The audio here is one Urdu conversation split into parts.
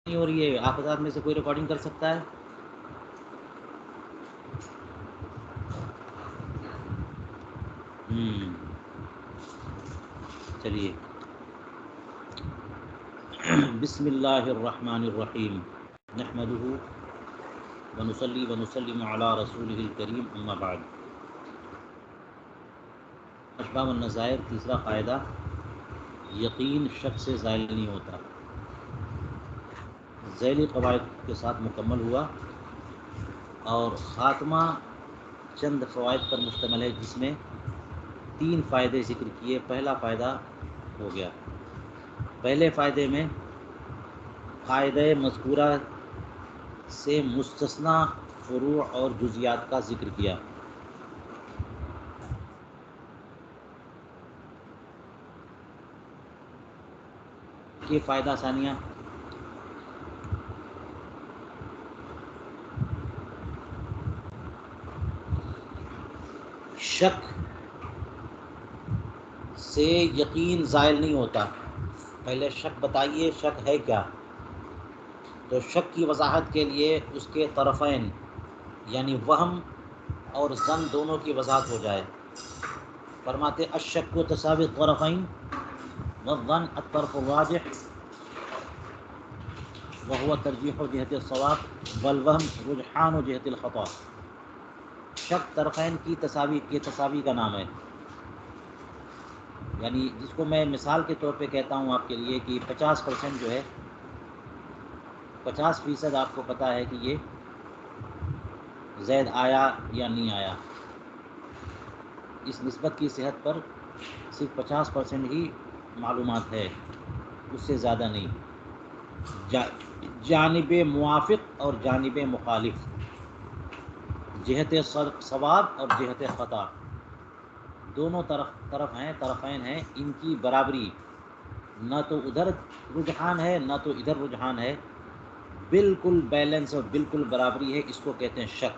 نہیں ہو رہی ہے؟ آپ حضرات میں سے کوئی ریکارڈنگ کر سکتا ہے؟ چلیے، بسم اللہ الرحمن الرحیم، نحمدہ ونصلی ونسلم علی رسولہ الکریم، اما بعد۔ اسباب النظائر، تیسرا قاعدہ، یقین شک سے زائل نہیں ہوتا، ذیلی قواعد کے ساتھ مکمل ہوا، اور خاتمہ چند فوائد پر مشتمل ہے جس میں 3 فائدے ذکر کیے۔ پہلا فائدہ ہو گیا۔ پہلے فائدے میں قاعدہ مذکورہ سے مستثنی فروع اور جزیات کا ذکر کیا۔ یہ فائدہ ثانیہ، شک سے یقین زائل نہیں ہوتا۔ پہلے شک بتائیے، شک ہے کیا؟ تو شک کی وضاحت کے لیے اس کے طرفین یعنی وہم اور ظن دونوں کی وضاحت ہو جائے۔ فرماتے الشک کو تساوی الطرفین والظن الطرف الراجح وهو ترجیح جہت الصواب والوہم رجحان جہت الخطا۔ شک طرفین کی تساوی کا نام ہے، یعنی جس کو میں مثال کے طور پہ کہتا ہوں آپ کے لیے کہ 50% جو ہے، 50% آپ کو پتہ ہے کہ یہ زید آیا یا نہیں آیا، اس نسبت کی صحت پر صرف 50% ہی معلومات ہے، اس سے زیادہ نہیں۔ جانب موافق اور جانب مخالف، جہت ثواب اور جہت خطا، دونوں طرفین ہیں، ان کی برابری، نہ تو ادھر رجحان ہے نہ تو ادھر رجحان ہے، بالکل بیلنس اور بالکل برابری ہے، اس کو کہتے ہیں شک۔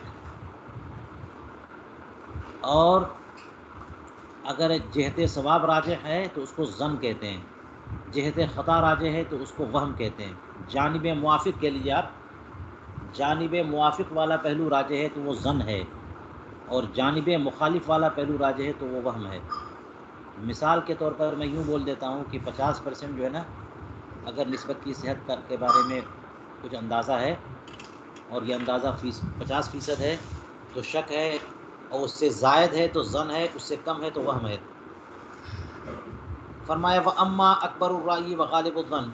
اور اگر جہت ثواب راجح ہے تو اس کو ظن کہتے ہیں، جہت خطا راجح ہے تو اس کو وہم کہتے ہیں۔ جانب موافق کے لیے آپ جانب موافق والا پہلو راجح ہے تو وہ ظن ہے، اور جانب مخالف والا پہلو راجح ہے تو وہ وہم ہے۔ مثال کے طور پر میں یوں بول دیتا ہوں کہ 50% جو ہے نا، اگر نسبت کی صحت کے بارے میں کچھ اندازہ ہے اور یہ اندازہ 50% ہے تو شک ہے، اور اس سے زائد ہے تو ظن ہے، اس سے کم ہے تو وہم ہے۔ فرمایا وَأَمَّا اکبر الرأی وغالب الظن،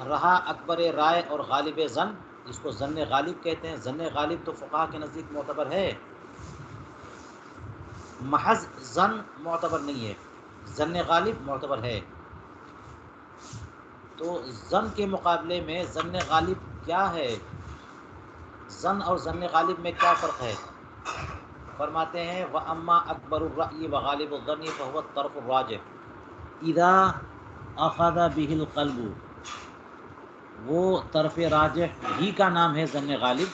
رہا اکبر رائے اور غالب ظن، جس کو ظن غالب کہتے ہیں۔ ظن غالب تو فقہا کے نزدیک معتبر ہے، محض ظن معتبر نہیں ہے، ظن غالب معتبر ہے۔ تو ظن کے مقابلے میں ظن غالب کیا ہے؟ ظن اور ظن غالب میں کیا فرق ہے؟ فرماتے ہیں وَأَمَّا اکبر الرأی وغالب الظن فهو الطرف الراجح اذا اخذ به القلب، وہ طرف راجح ہی کا نام ہے ظن غالب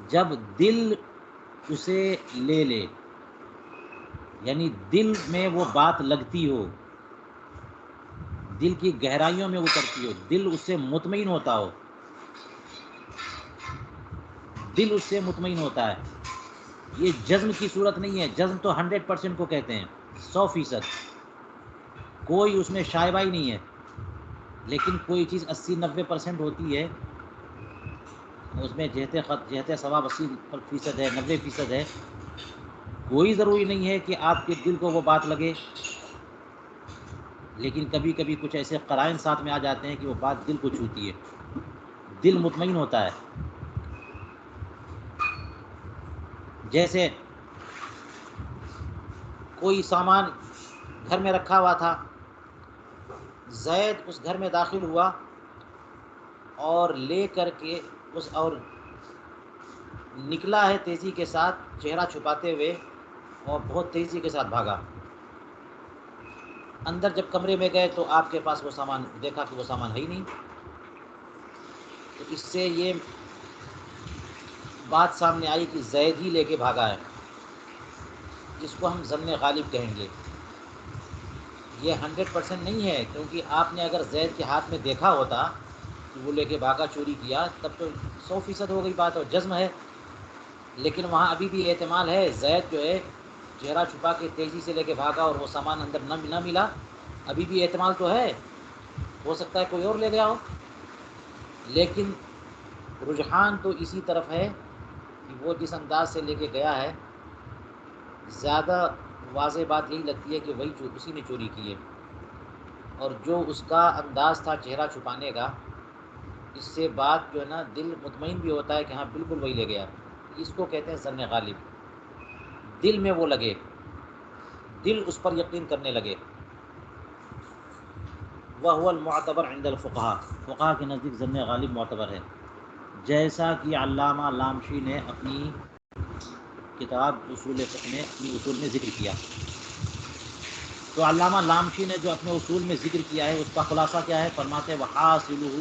جب دل اسے لے لے، یعنی دل میں وہ بات لگتی ہو، دل کی گہرائیوں میں اترتی ہو، دل اس سے مطمئن ہوتا ہو، دل اس سے مطمئن ہوتا ہے۔ یہ جزم کی صورت نہیں ہے، جزم تو 100% کو کہتے ہیں، 100%، کوئی اس میں شائبہ ہی نہیں ہے۔ لیکن کوئی چیز 80-90% ہوتی ہے، اس میں جہت ثواب 80% ہے، 90% ہے۔ کوئی ضروری نہیں ہے کہ آپ کے دل کو وہ بات لگے، لیکن کبھی کبھی کچھ ایسے قرائن ساتھ میں آ جاتے ہیں کہ وہ بات دل کو چھوتی ہے، دل مطمئن ہوتا ہے۔ جیسے کوئی سامان گھر میں رکھا ہوا تھا، زید اس گھر میں داخل ہوا اور لے کر کے اور نکلا ہے تیزی کے ساتھ، چہرہ چھپاتے ہوئے، اور بہت تیزی کے ساتھ بھاگا۔ اندر جب کمرے میں گئے تو آپ کے پاس وہ سامان دیکھا کہ وہ سامان ہے ہی نہیں۔ تو اس سے یہ بات سامنے آئی کہ زید ہی لے کے بھاگا ہے، جس کو ہم ظن غالب کہیں گے۔ یہ 100% نہیں ہے، کیونکہ آپ نے اگر زید کے ہاتھ میں دیکھا ہوتا کہ وہ لے کے بھاگا، چوری کیا، تب تو 100% ہو گئی بات اور جزم ہے. لیکن وہاں ابھی بھی احتمال ہے زید جو ہے چہرہ چھپا کے تیزی سے لے کے بھاگا اور وہ سامان اندر نہ ملا، ابھی بھی احتمال تو ہے، ہو سکتا ہے کوئی اور لے گیا ہو. لیکن رجحان تو اسی طرف ہے کہ وہ جس انداز سے لے کے گیا ہے، زیادہ واضح بات یہی لگتی ہے کہ وہی اسی نے چوری کی ہے. اور جو اس کا انداز تھا چہرہ چھپانے کا، اس سے بات جو ہے نا دل مطمئن بھی ہوتا ہے کہ ہاں بالکل وہی لے گیا. اس کو کہتے ہیں ظن غالب. دل میں وہ لگے، دل اس پر یقین کرنے لگے. وَهُوَ الْمُعْتَبَرُ عِنْدَ الْفُقَهَاءِ، فقہا کے نزدیک ظن غالب معتبر ہے. جیسا کہ علامہ لامشی نے اپنی کتاب اصول فقہ میں اپنی اصول میں ذکر کیا. تو علامہ لامشی نے جو اپنے اصول میں ذکر کیا ہے اس کا خلاصہ کیا ہے؟ فرماتے ہیں وَحَاصِلُهُ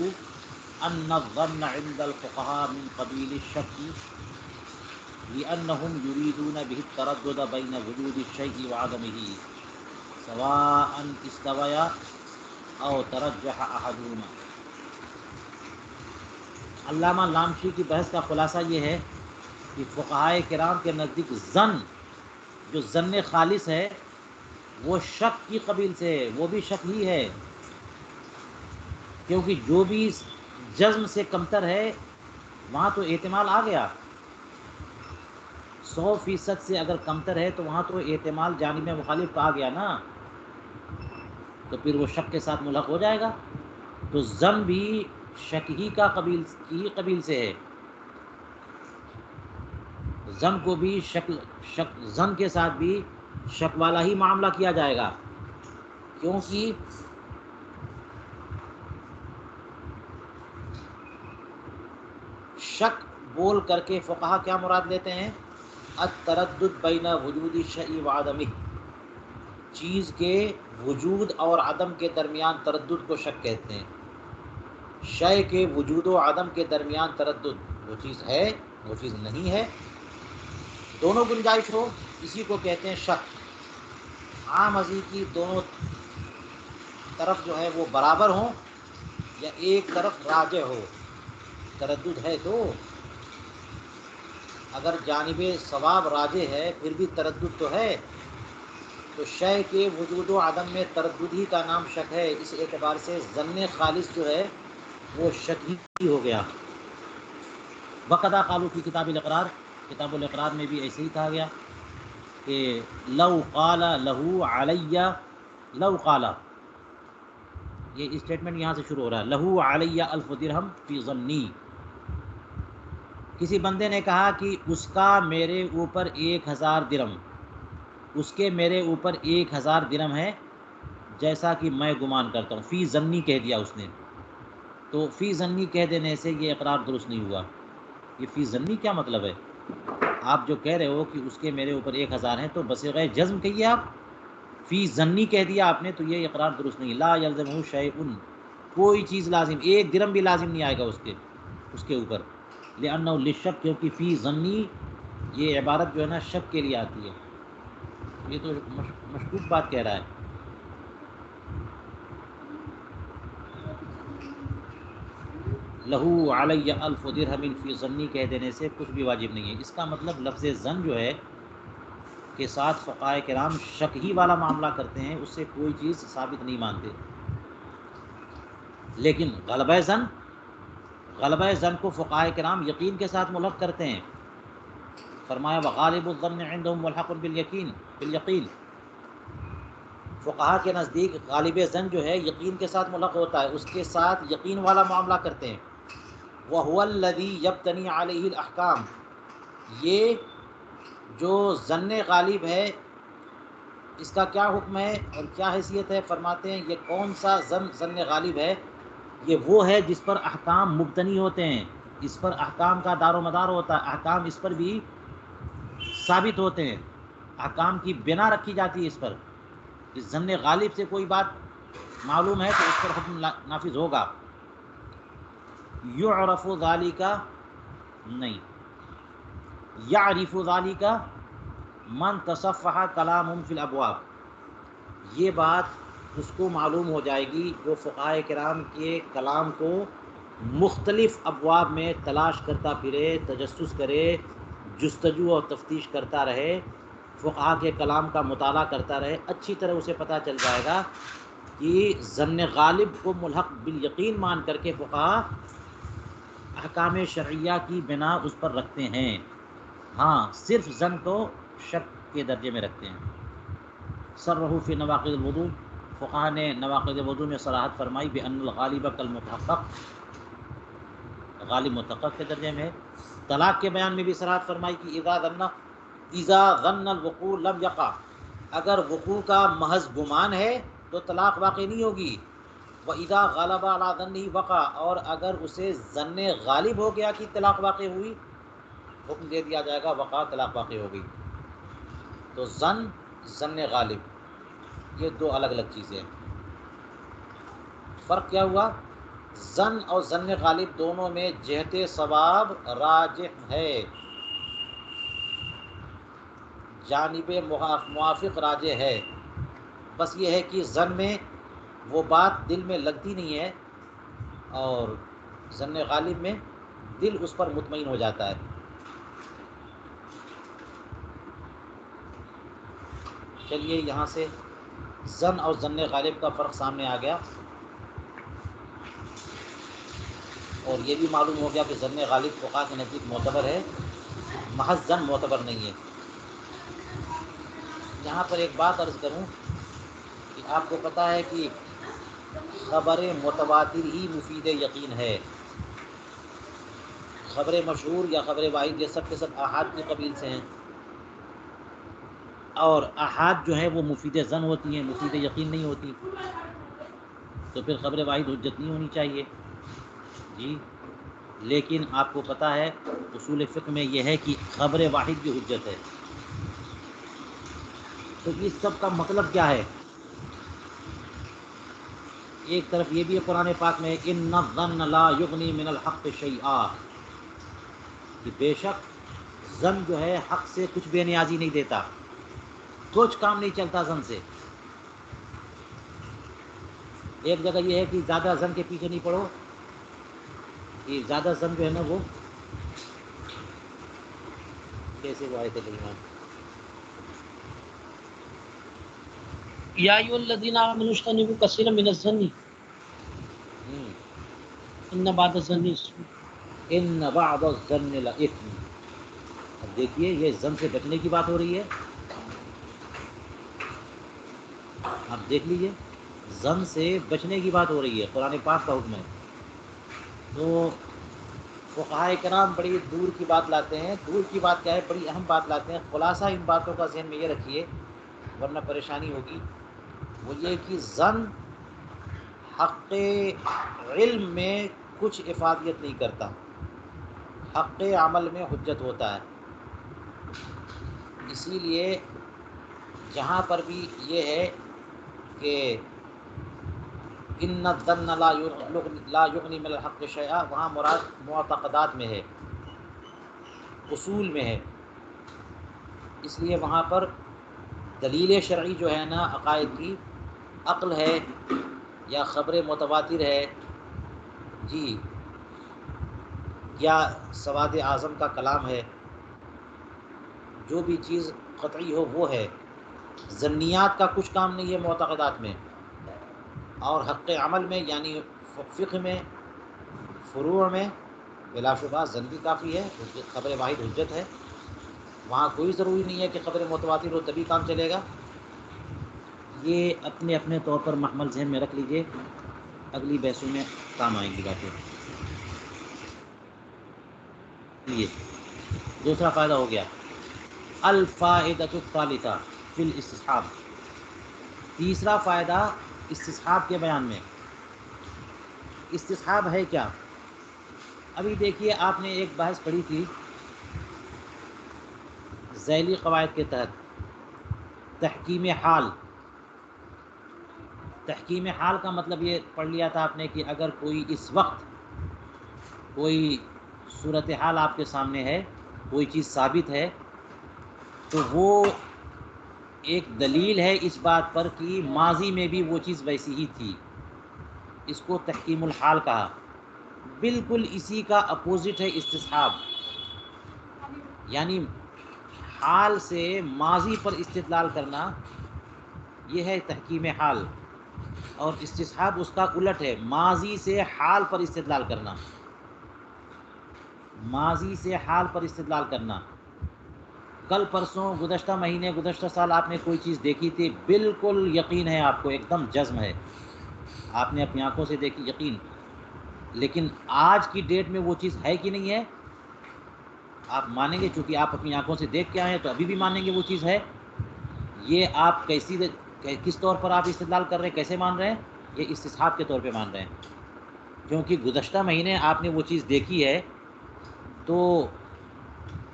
أَنَّ الظَّنَّ عِنْدَ الْفُقَهَاءِ مِنْ قَبِيلِ الشَّكِّ لِأَنَّهُمْ يُرِيدُونَ بِهِ التَّرَدُّدَ بَيْنَ وُجُودِ الشَّيْءِ وَعَدَمِهِ سَوَاءً اسْتَوَيَا أَوْ تَرَجَّحَ أَحَدُهُمَا. علامہ لامشی کی بحث کا خلاصہ یہ ہے کہ فقہائے کرام کے نزدیک ظن، جو ظن خالص ہے، وہ شک کی قبیل سے ہے، وہ بھی شک ہی ہے. کیونکہ جو بھی جزم سے کمتر ہے وہاں تو احتمال آ گیا. 100% سے اگر کمتر ہے تو وہاں تو احتمال جانب مخالف کا آ گیا نا، تو پھر وہ شک کے ساتھ ملحق ہو جائے گا. تو ظن بھی شک ہی کا قبیل سے ہے. ظن کو بھی ظن کے ساتھ بھی شک والا ہی معاملہ کیا جائے گا. کیونکہ شک بول کر کے فقہا کیا مراد لیتے ہیں؟ التردد بین وجود الشیء وعدمہ، چیز کے وجود اور عدم کے درمیان تردد کو شک کہتے ہیں. شے کے وجود و عدم کے درمیان تردد، وہ چیز ہے وہ چیز نہیں ہے، دونوں گنجائش ہو، اسی کو کہتے ہیں شک. عام ازی کی دونوں طرف جو ہے وہ برابر ہوں یا ایک طرف راجح ہو، تردد ہے. تو اگر جانب ثواب راجح ہے پھر بھی تردد تو ہے. تو شے کے وجود و عدم میں تردد ہی کا نام شک ہے. اس اعتبار سے ظن خالص جو ہے وہ شک ہی ہو گیا. وقدا قالوا کی کتاب الاقرار، کتاب الاقرار میں بھی ایسے ہی کہا گیا کہ لو قال له علی، لو قال، یہ اسٹیٹمنٹ یہاں سے شروع ہو رہا ہے، له علی 1000 درہم فی ظنی. کسی بندے نے کہا کہ اس کا میرے اوپر 1000 درہم، اس کے میرے اوپر 1000 درہم ہے جیسا کہ میں گمان کرتا ہوں. فی ظنی کہہ دیا اس نے، تو فی ظنی کہہ دینے سے یہ اقرار درست نہیں ہوا. یہ فی ظنی کیا مطلب ہے؟ آپ جو کہہ رہے ہو کہ اس کے میرے اوپر 1000 ہیں تو بصیغہ جزم کہیے. آپ فی ظنی کہہ دیا آپ نے، تو یہ اقرار درست نہیں. لا یلزمہ شیء، کوئی چیز لازم، 1 درہم بھی لازم نہیں آئے گا اس کے اوپر. لأنہ للشک، کیونکہ فی ظنی یہ عبارت جو ہے نا شک کے لیے آتی ہے. یہ تو مشکوک بات کہہ رہا ہے. لہو علی 1000 درہم فی ظنی کہہ دینے سے کچھ بھی واجب نہیں ہے. اس کا مطلب لفظ ظن جو ہے کے ساتھ فقہائے کرام شک ہی والا معاملہ کرتے ہیں، اس سے کوئی چیز ثابت نہیں مانتے. لیکن غلبہ ظن کو فقہائے کرام یقین کے ساتھ ملحق کرتے ہیں. فرمایا وغالب الظن عندهم ملحق بالیقین. فقہا کے نزدیک غالب ظن جو ہے یقین کے ساتھ ملحق ہوتا ہے، اس کے ساتھ یقین والا معاملہ کرتے ہیں. وَهُوَ الَّذِي يَبْتَنِي عَلَيْهِ الْأَحْكَامُ، یہ جو ظن غالب ہے اس کا کیا حکم ہے اور کیا حیثیت ہے؟ فرماتے ہیں یہ کون سا ظن غالب ہے؟ یہ وہ ہے جس پر احکام مبتنی ہوتے ہیں، اس پر احکام کا دار و مدار ہوتا ہے، احکام اس پر بھی ثابت ہوتے ہیں، احکام کی بنا رکھی جاتی ہے اس پر. اس ظن غالب سے کوئی بات معلوم ہے تو اس پر حکم نافذ ہوگا. یعرف ذالک، نہیں، یعرف ذالک من تصفح کلام فی الابواب. یہ بات اس کو معلوم ہو جائے گی جو فقہائے کرام کے کلام کو مختلف ابواب میں تلاش کرتا پھرے، تجسس کرے، جستجو اور تفتیش کرتا رہے، فقہا کے کلام کا مطالعہ کرتا رہے، اچھی طرح اسے پتہ چل جائے گا کہ ظن غالب کو ملحق بالیقین مان کر کے فقہا احکام شرعیہ کی بنا اس پر رکھتے ہیں، ہاں صرف ظن کو شک کے درجے میں رکھتے ہیں۔ صرحوا فی نواقض الوضوء، فقہا نے نواقض وضو میں صراحت فرمائی بأن الغالب کالمتحقق، غالب متحقق کے درجے میں ہے۔ طلاق کے بیان میں بھی صراحت فرمائی کہ اذا ظن الوقوع لم یقع، اگر وقوع کا محض گمان ہے تو طلاق واقع نہیں ہوگی، وَإِذَا غَلَبَ عَلَىٰ ظَنِّهِ وَقَعَ، اور اگر اسے ظن غالب ہو گیا کہ طلاق واقع ہوئی، حکم دے دیا جائے گا وقع، طلاق واقع ہو گئی۔ تو ظن غالب یہ دو الگ الگ چیزیں ہیں۔ فرق کیا ہوا؟ ظن اور ظن غالب دونوں میں جہت ثواب راجح ہے، جانب موافق راجح ہے، بس یہ ہے کہ ظن میں وہ بات دل میں لگتی نہیں ہے، اور ظن غالب میں دل اس پر مطمئن ہو جاتا ہے۔ چلیے یہاں سے ظن اور ظن غالب کا فرق سامنے آ گیا، اور یہ بھی معلوم ہو گیا کہ ظن غالب فقہا کے نزدیک معتبر ہے، محض ظن معتبر نہیں ہے۔ یہاں پر ایک بات عرض کروں کہ آپ کو پتہ ہے کہ خبر متواتر ہی مفید یقین ہے، خبر مشہور یا خبر واحد یہ سب کے سب احاد کی قبیل سے ہیں، اور احاد جو ہے وہ مفید ظن ہوتی ہیں، مفید یقین نہیں ہوتی، تو پھر خبر واحد حجت نہیں ہونی چاہیے جی۔ لیکن آپ کو پتہ ہے اصول فقہ میں یہ ہے کہ خبر واحد بھی حجت ہے، تو اس سب کا مطلب کیا ہے؟ ایک طرف یہ بھی ہے قرآن پاک میں ان الظن لا یغنی من الحق شیئا، کہ بے شک ظن جو ہے حق سے کچھ بے نیازی نہیں دیتا، کچھ کام نہیں چلتا ظن سے۔ ایک جگہ یہ ہے کہ زیادہ ظن کے پیچھے نہیں پڑو، کہ زیادہ ظن جو ہے نا وہ کیسے وہ آئے تھے کلمات، یا ایھا الذین آمنوا اجتنبوا کثیرا من الظن ان بعض الظن اسم۔ ان بعض الظن لإثم، اب دیکھیے یہ ظن سے بچنے کی بات ہو رہی ہے، آپ دیکھ لیجئے ظن سے بچنے کی بات ہو رہی ہے، قرآن پاک کا حکم ہے۔ تو فقہائے کرام بڑی دور کی بات لاتے ہیں، دور کی بات کیا ہے، بڑی اہم بات لاتے ہیں۔ خلاصہ ان باتوں کا ذہن میں یہ رکھیے ورنہ پریشانی ہوگی، وہ یہ کہ ظن حق علم میں کچھ افادیت نہیں کرتا، حق عمل میں حجت ہوتا ہے۔ اسی لیے جہاں پر بھی یہ ہے کہ ان الظن لا یغنی من الحق شیئا، وہاں مراد معتقدات میں ہے، اصول میں ہے، اس لیے وہاں پر دلیل شرعی جو ہے نا عقائد کی، عقل ہے یا خبر متواتر ہے جی، یا سواد اعظم کا کلام ہے، جو بھی چیز قطعی ہو وہ ہے، ظنیات کا کچھ کام نہیں ہے معتقدات میں، اور حق عمل میں یعنی فقہ میں، فروع میں بلا شبہ ظن بھی کافی ہے، خبر واحد حجت ہے، وہاں کوئی ضروری نہیں ہے کہ خبر متواتر ہو تبھی کام چلے گا۔ یہ اپنے اپنے طور پر محمل ذہن میں رکھ لیجئے، اگلی بحثوں میں کام آئیں گی باتیں۔ یہ دوسرا فائدہ ہو گیا۔ الفائدۃ الثالثہ فی الاستصحاب، تیسرا فائدہ استصحاب کے بیان میں۔ استصحاب ہے کیا؟ ابھی دیکھیے آپ نے ایک بحث پڑھی تھی ذیلی قواعد کے تحت، تحکیم حال۔ تحکیم حال کا مطلب یہ پڑھ لیا تھا آپ نے کہ اگر کوئی اس وقت کوئی صورتحال آپ کے سامنے ہے، کوئی چیز ثابت ہے، تو وہ ایک دلیل ہے اس بات پر کہ ماضی میں بھی وہ چیز ویسی ہی تھی، اس کو تحکیم الحال کہا۔ بالکل اسی کا اپوزٹ ہے استصحاب، یعنی حال سے ماضی پر استدلال کرنا، یہ ہے تحکیم حال، اور استصحاب اس کا الٹ ہے، ماضی سے حال پر استدلال کرنا، ماضی سے حال پر استدلال کرنا۔ کل پرسوں، گزشتہ مہینے، گزشتہ سال آپ نے کوئی چیز دیکھی تھی، بالکل یقین ہے آپ کو، ایک دم جزم ہے، آپ نے اپنی آنکھوں سے دیکھی، یقین، لیکن آج کی ڈیٹ میں وہ چیز ہے کہ نہیں ہے؟ آپ مانیں گے، چونکہ آپ اپنی آنکھوں سے دیکھ کے آئے ہیں تو ابھی بھی مانیں گے وہ چیز ہے۔ یہ آپ کس طور پر آپ استدلال کر رہے ہیں، کیسے مان رہے ہیں؟ یہ استصحاب کے طور پہ مان رہے ہیں، کیونکہ گزشتہ مہینے آپ نے وہ چیز دیکھی ہے، تو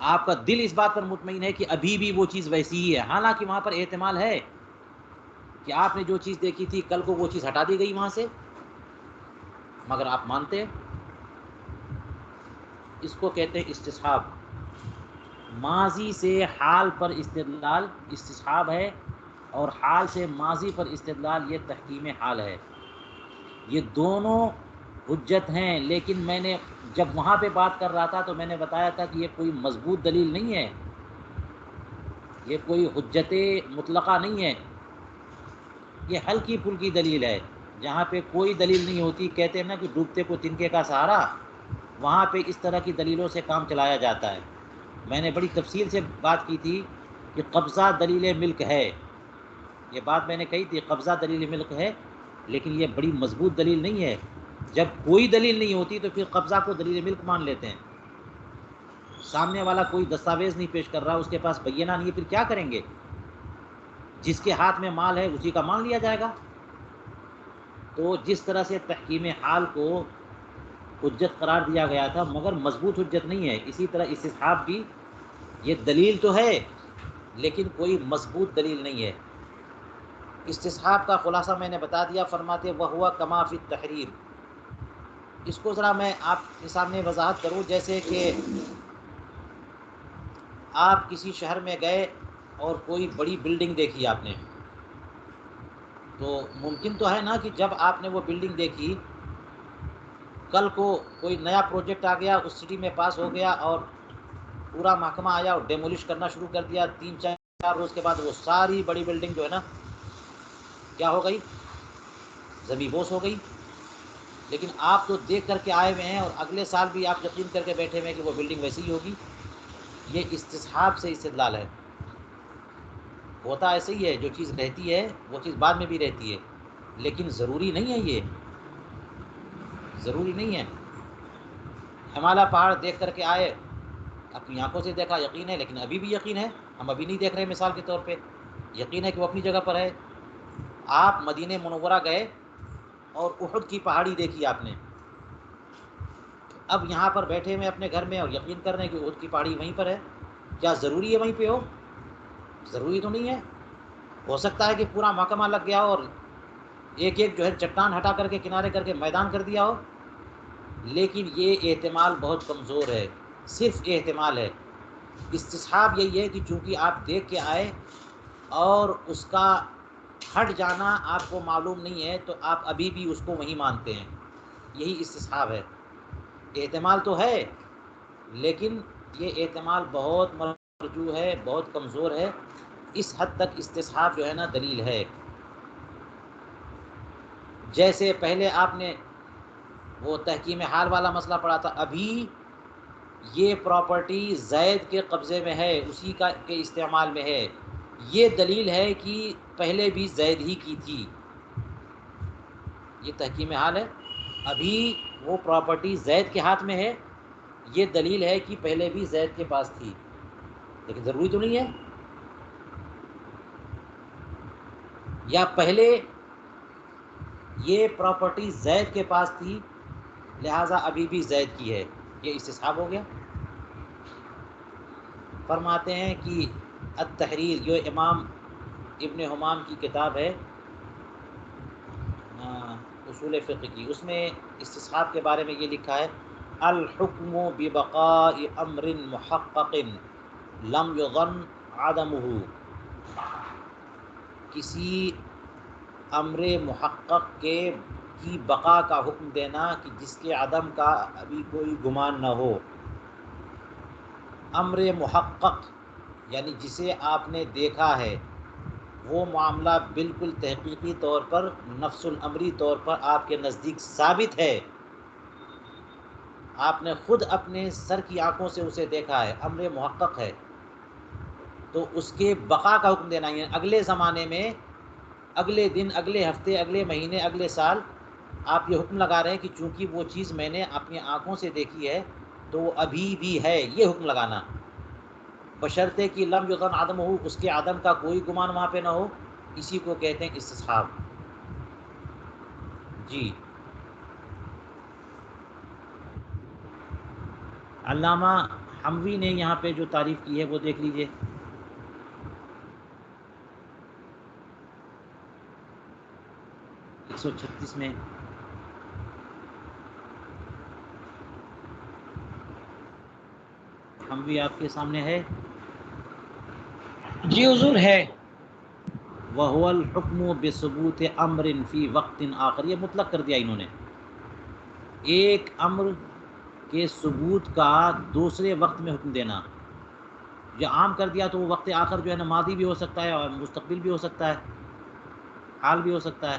آپ کا دل اس بات پر مطمئن ہے کہ ابھی بھی وہ چیز ویسی ہی ہے، حالانکہ وہاں پر احتمال ہے کہ آپ نے جو چیز دیکھی تھی کل کو وہ چیز ہٹا دی گئی وہاں سے، مگر آپ مانتے ہیں۔ اس کو کہتے ہیں استصحاب، ماضی سے حال پر استدلال استصحاب ہے، اور حال سے ماضی پر استدلال یہ تحکیم حال ہے۔ یہ دونوں حجت ہیں، لیکن میں نے جب وہاں پہ بات کر رہا تھا تو میں نے بتایا تھا کہ یہ کوئی مضبوط دلیل نہیں ہے، یہ کوئی حجت مطلقہ نہیں ہے، یہ ہلکی پھلکی دلیل ہے۔ جہاں پہ کوئی دلیل نہیں ہوتی، کہتے ہیں نا کہ ڈوبتے کو تنکے کا سہارا، وہاں پہ اس طرح کی دلیلوں سے کام چلایا جاتا ہے۔ میں نے بڑی تفصیل سے بات کی تھی کہ قبضہ دلیل ملک ہے، یہ بات میں نے کہی تھی، قبضہ دلیل ملک ہے، لیکن یہ بڑی مضبوط دلیل نہیں ہے۔ جب کوئی دلیل نہیں ہوتی تو پھر قبضہ کو دلیل ملک مان لیتے ہیں۔ سامنے والا کوئی دستاویز نہیں پیش کر رہا، اس کے پاس بینہ نہیں ہے، پھر کیا کریں گے؟ جس کے ہاتھ میں مال ہے اسی کا مان لیا جائے گا۔ تو جس طرح سے تحکیم حال کو حجت قرار دیا گیا تھا مگر مضبوط حجت نہیں ہے، اسی طرح استصحاب بھی یہ دلیل تو ہے لیکن کوئی مضبوط دلیل نہیں ہے۔ استصحاب کا خلاصہ میں نے بتا دیا، فرماتے وہوا کما فی التحریر۔ اس کو ذرا میں آپ کے سامنے وضاحت کروں، جیسے کہ آپ کسی شہر میں گئے اور کوئی بڑی بلڈنگ دیکھی آپ نے، تو ممکن تو ہے نا کہ جب آپ نے وہ بلڈنگ دیکھی، کل کو کوئی نیا پروجیکٹ آ گیا، اس سٹی میں پاس ہو گیا اور پورا محکمہ آیا اور ڈیمولش کرنا شروع کر دیا، 3-4 روز کے بعد وہ ساری بڑی بلڈنگ جو ہے نا کیا ہو گئی؟ زمیں بوس ہو گئی۔ لیکن آپ تو دیکھ کر کے آئے ہوئے ہیں اور اگلے سال بھی آپ یقین کر کے بیٹھے ہوئے ہیں کہ وہ بلڈنگ ویسی ہی ہوگی۔ یہ استصحاب سے استدلال ہے۔ ہوتا ایسے ہی ہے، جو چیز رہتی ہے وہ چیز بعد میں بھی رہتی ہے، لیکن ضروری نہیں ہے، یہ ضروری نہیں ہے۔ ہمالیہ پہاڑ دیکھ کر کے آئے، اپنی آنکھوں سے دیکھا، یقین ہے، لیکن ابھی بھی یقین ہے، ہم ابھی نہیں دیکھ رہے، مثال کے طور پہ یقین ہے کہ وہ اپنی جگہ پر ہے۔ آپ مدینہ منورہ گئے اور احد کی پہاڑی دیکھی آپ نے، اب یہاں پر بیٹھے ہوئے اپنے گھر میں اور یقین کر رہے ہیں کہ احد کی پہاڑی وہیں پر ہے، کیا ضروری ہے وہیں پہ ہو؟ ضروری تو نہیں ہے۔ ہو سکتا ہے کہ پورا محکمہ لگ گیا اور ایک ایک جو ہے چٹان ہٹا کر کے کنارے کر کے میدان کر دیا ہو، لیکن یہ احتمال بہت کمزور ہے، صرف احتمال ہے۔ استصحاب یہی ہے کہ چونکہ آپ دیکھ کے آئے اور اس کا ہٹ جانا آپ کو معلوم نہیں ہے، تو آپ ابھی بھی اس کو وہیں مانتے ہیں، یہی استصحاب ہے۔ احتمال تو ہے لیکن یہ احتمال بہت مرجوح ہے، بہت کمزور ہے، اس حد تک استصحاب جو ہے نا دلیل ہے۔ جیسے پہلے آپ نے وہ تحکیم حال والا مسئلہ پڑھا تھا، ابھی یہ پراپرٹی زید کے قبضے میں ہے، اسی کے استعمال میں ہے، یہ دلیل ہے کہ پہلے بھی زید ہی کی تھی، یہ تحکیم حال ہے۔ ابھی وہ پراپرٹی زید کے ہاتھ میں ہے، یہ دلیل ہے کہ پہلے بھی زید کے پاس تھی، لیکن ضروری تو نہیں ہے۔ یا پہلے یہ پراپرٹی زید کے پاس تھی لہٰذا ابھی بھی زید کی ہے، یہ استصحاب ہو گیا۔ فرماتے ہیں کہ التحریر، جو امام ابن حمام کی کتاب ہے اصول فقہ کی، اس میں استصحاب کے بارے میں یہ لکھا ہے، الحکم ببقاء امر محقق لم یظن عدمہ، کسی امر محقق کے کی بقا کا حکم دینا کہ جس کے عدم کا ابھی کوئی گمان نہ ہو. امر محقق یعنی جسے آپ نے دیکھا ہے، وہ معاملہ بالکل تحقیقی طور پر، نفس الامری طور پر آپ کے نزدیک ثابت ہے، آپ نے خود اپنے سر کی آنکھوں سے اسے دیکھا ہے، امر محقق ہے، تو اس کے بقا کا حکم دینا ہے. اگلے زمانے میں، اگلے دن، اگلے ہفتے، اگلے مہینے، اگلے سال آپ یہ حکم لگا رہے ہیں کہ چونکہ وہ چیز میں نے اپنی آنکھوں سے دیکھی ہے تو وہ ابھی بھی ہے، یہ حکم لگانا، بشرطے کہ لم یظن عدم ہو، اس کے عدم کا کوئی گمان وہاں پہ نہ ہو. اسی کو کہتے ہیں استصحاب. جی علامہ حموی نے یہاں پہ جو تعریف کی ہے وہ دیکھ لیجئے. ایک سو 36 میں حموی آپ کے سامنے ہے. جی حضور ہے. وَهُوَ الْحُكْمُ بِثُبُوتِ أَمْرٍ فِي وَقْتٍ آخر، یہ مطلق کر دیا انہوں نے. ایک امر کے ثبوت کا دوسرے وقت میں حکم دینا، یا عام کر دیا تو وہ وقت آخر جو ہے نا ماضی بھی ہو سکتا ہے اور مستقبل بھی ہو سکتا ہے، حال بھی ہو سکتا ہے.